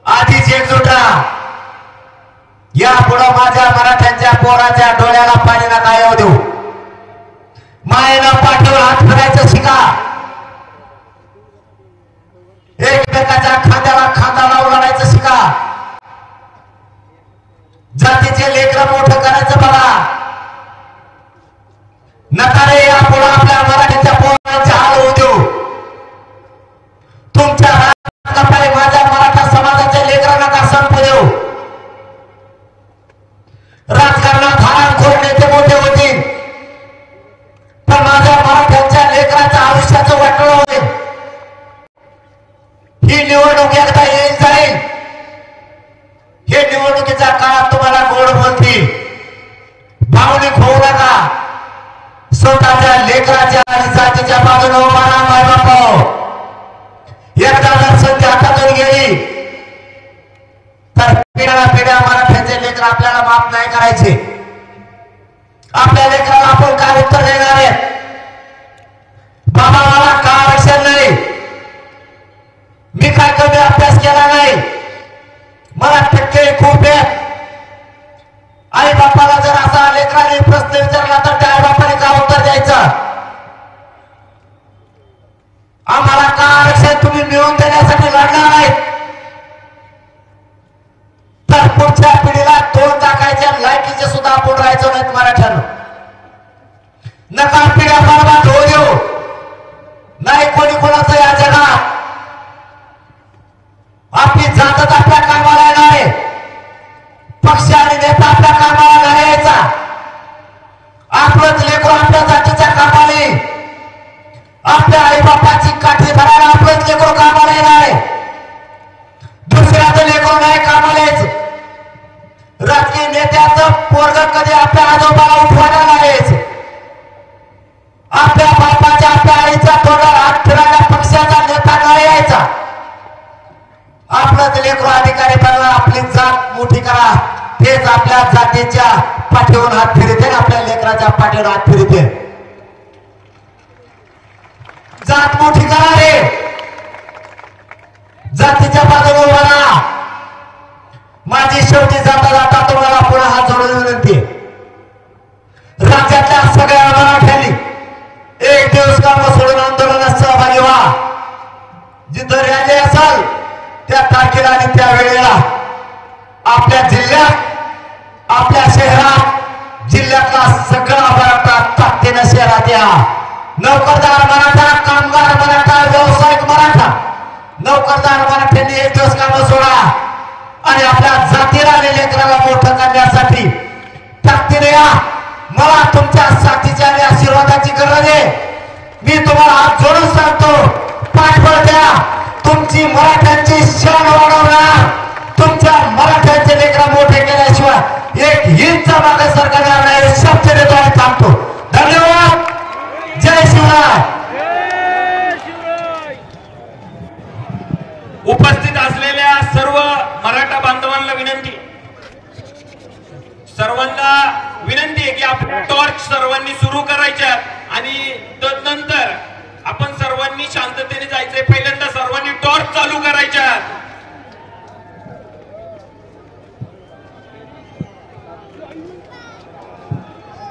[SPEAKER 1] आधीच एकजूट राहा. यापुढे माझ्या मराठ्यांच्या पोराच्या डोळ्याला पाणी नका येऊ देऊ. मायेनं पाठीवर हात फिरायचं शिका. एकमेकाच्या खांद्याला खांदा लावून लढायचं शिका. जातीचे लेकरं मोठं करायचं बघा. नका रे यापुढे आपल्या मराठीच्या पोरांचे हाल होऊ देऊ. तुमच्या राजकारणापायी माझ्या मराठा समाजाच्या लेकरांना का संपू देऊ. राजकारणात हरामखोर नेते मोठे होतील पण माझ्या मराठ्यांच्या लेकराच्या आयुष्याचं वाटोळं होईल. ही निवडणूक एकदा येईल जाईल. हे निवडणुकीच्या काळात तुम्हाला गोड बोलतील. भावनिक होऊ नका. स्वतःच्या लेकराच्या आणि जातीच्या बाजूने उभा राहा. मायबाप एकदा जर संधी हातातून गेली तर पिढ्या पिढ्या मराठ्यांचे लेकर आपल्याला माफ नाही करायचे. आपल्या लेकराला आपण काय उत्तर देणार आहे. बाबा मला का आरक्षण नाही, मी काय कमी अभ्यास केला नाही, मला टक्के खूप आहेत. आई बापाला जर असा लेकराने प्रश्न विचारला तर त्या आई बापाने का उत्तर द्यायचं. आम्हाला का आरक्षण तुम्ही मिळवून देण्यासाठी लढणार आहेत तर पुढच्या पिढीला तोंड टाकायच्या लायकीचे सुद्धा आपण राहायचो नाहीत. मराठ्यांना नका पिढ्या बरबाद होऊ देऊ. नाही कोणी कोणाचं या जगात. आपली जातच आपल्या कामाला नाही, पक्ष आणि नेता आपल्या कामाला नाही यायचा. आपलंच लेकरू आपल्या जातीच्या कामाने, आपल्या आई बापाची काठी धरायला आपलंच लेकरू कामाला तेच आपल्या जातीच्या पाठीवर हात फिरते, आपल्या लेकराच्या पाठीवर हात फिरते. जात मोठी करा रे, जातीच्या बाजूला उभा राहा. माझी शेवटी जाता जाता तुम्हाला पुन्हा हात जोडून विनंती, राज्यातल्या सगळ्या मराठ्यांनी एक दिवस काम सोडून आंदोलनात सहभागी व्हा. जिथं रॅली असाल त्या तारखेला आणि त्या वेळेला आपल्या जिल्ह्यात, आपल्या शहरात, जिल्ह्यातला सगळा मराठा ताकदीनं शहरात या. नोकरदार मराठा, कामगार मराठा, व्यावसायिक मराठा, नोकरदार मराठ्यांनी एक दिवस काम सोडा आणि आपल्या जातीला आणि लेकराला मोठं करण्यासाठी ताकदीने या. मला तुमच्या साथीच्या आणि आशीर्वादाची गरज आहे. मी तुम्हाला हात जोडून सांगतो, पाठबळ द्या. तुमची मराठ्यांची शान वाढवणार, तुमच्या मराठ्यांचे लेकरा मोठे केल्याशिवाय एक हिंसा मागे सरकार नाही. शब्द देतो आणि थांबतो. धन्यवाद. जय शिवराय.
[SPEAKER 2] उपस्थित असलेल्या सर्व मराठा बांधवांना विनंती, सर्वांना विनंती आहे की आपल्या टॉर्च सर्वांनी सुरू करायच्या आणि तदनंतर आपण सर्वांनी शांततेने जायचंय. पहिल्यांदा सर्वांनी टॉर्च चालू करायच्या.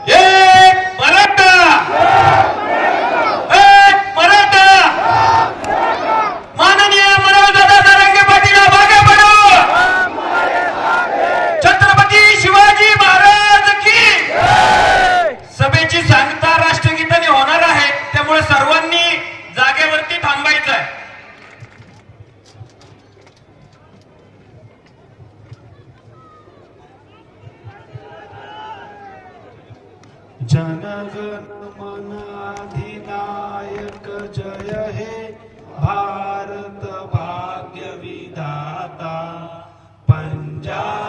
[SPEAKER 2] एक मराठा, एक मराठा. माननीय मनोजदादा जरांगे पाटील आगे बढ़ो. छत्रपती शिवाजी महाराज की. सभेची सांगता राष्ट्रगीताने होणार आहे, त्यामुळे सर्वांनी जागेवरती थांबायचं आहे.
[SPEAKER 3] जनगण मन अधिनायक जय हे भारत भाग्य विधाता. पंजाब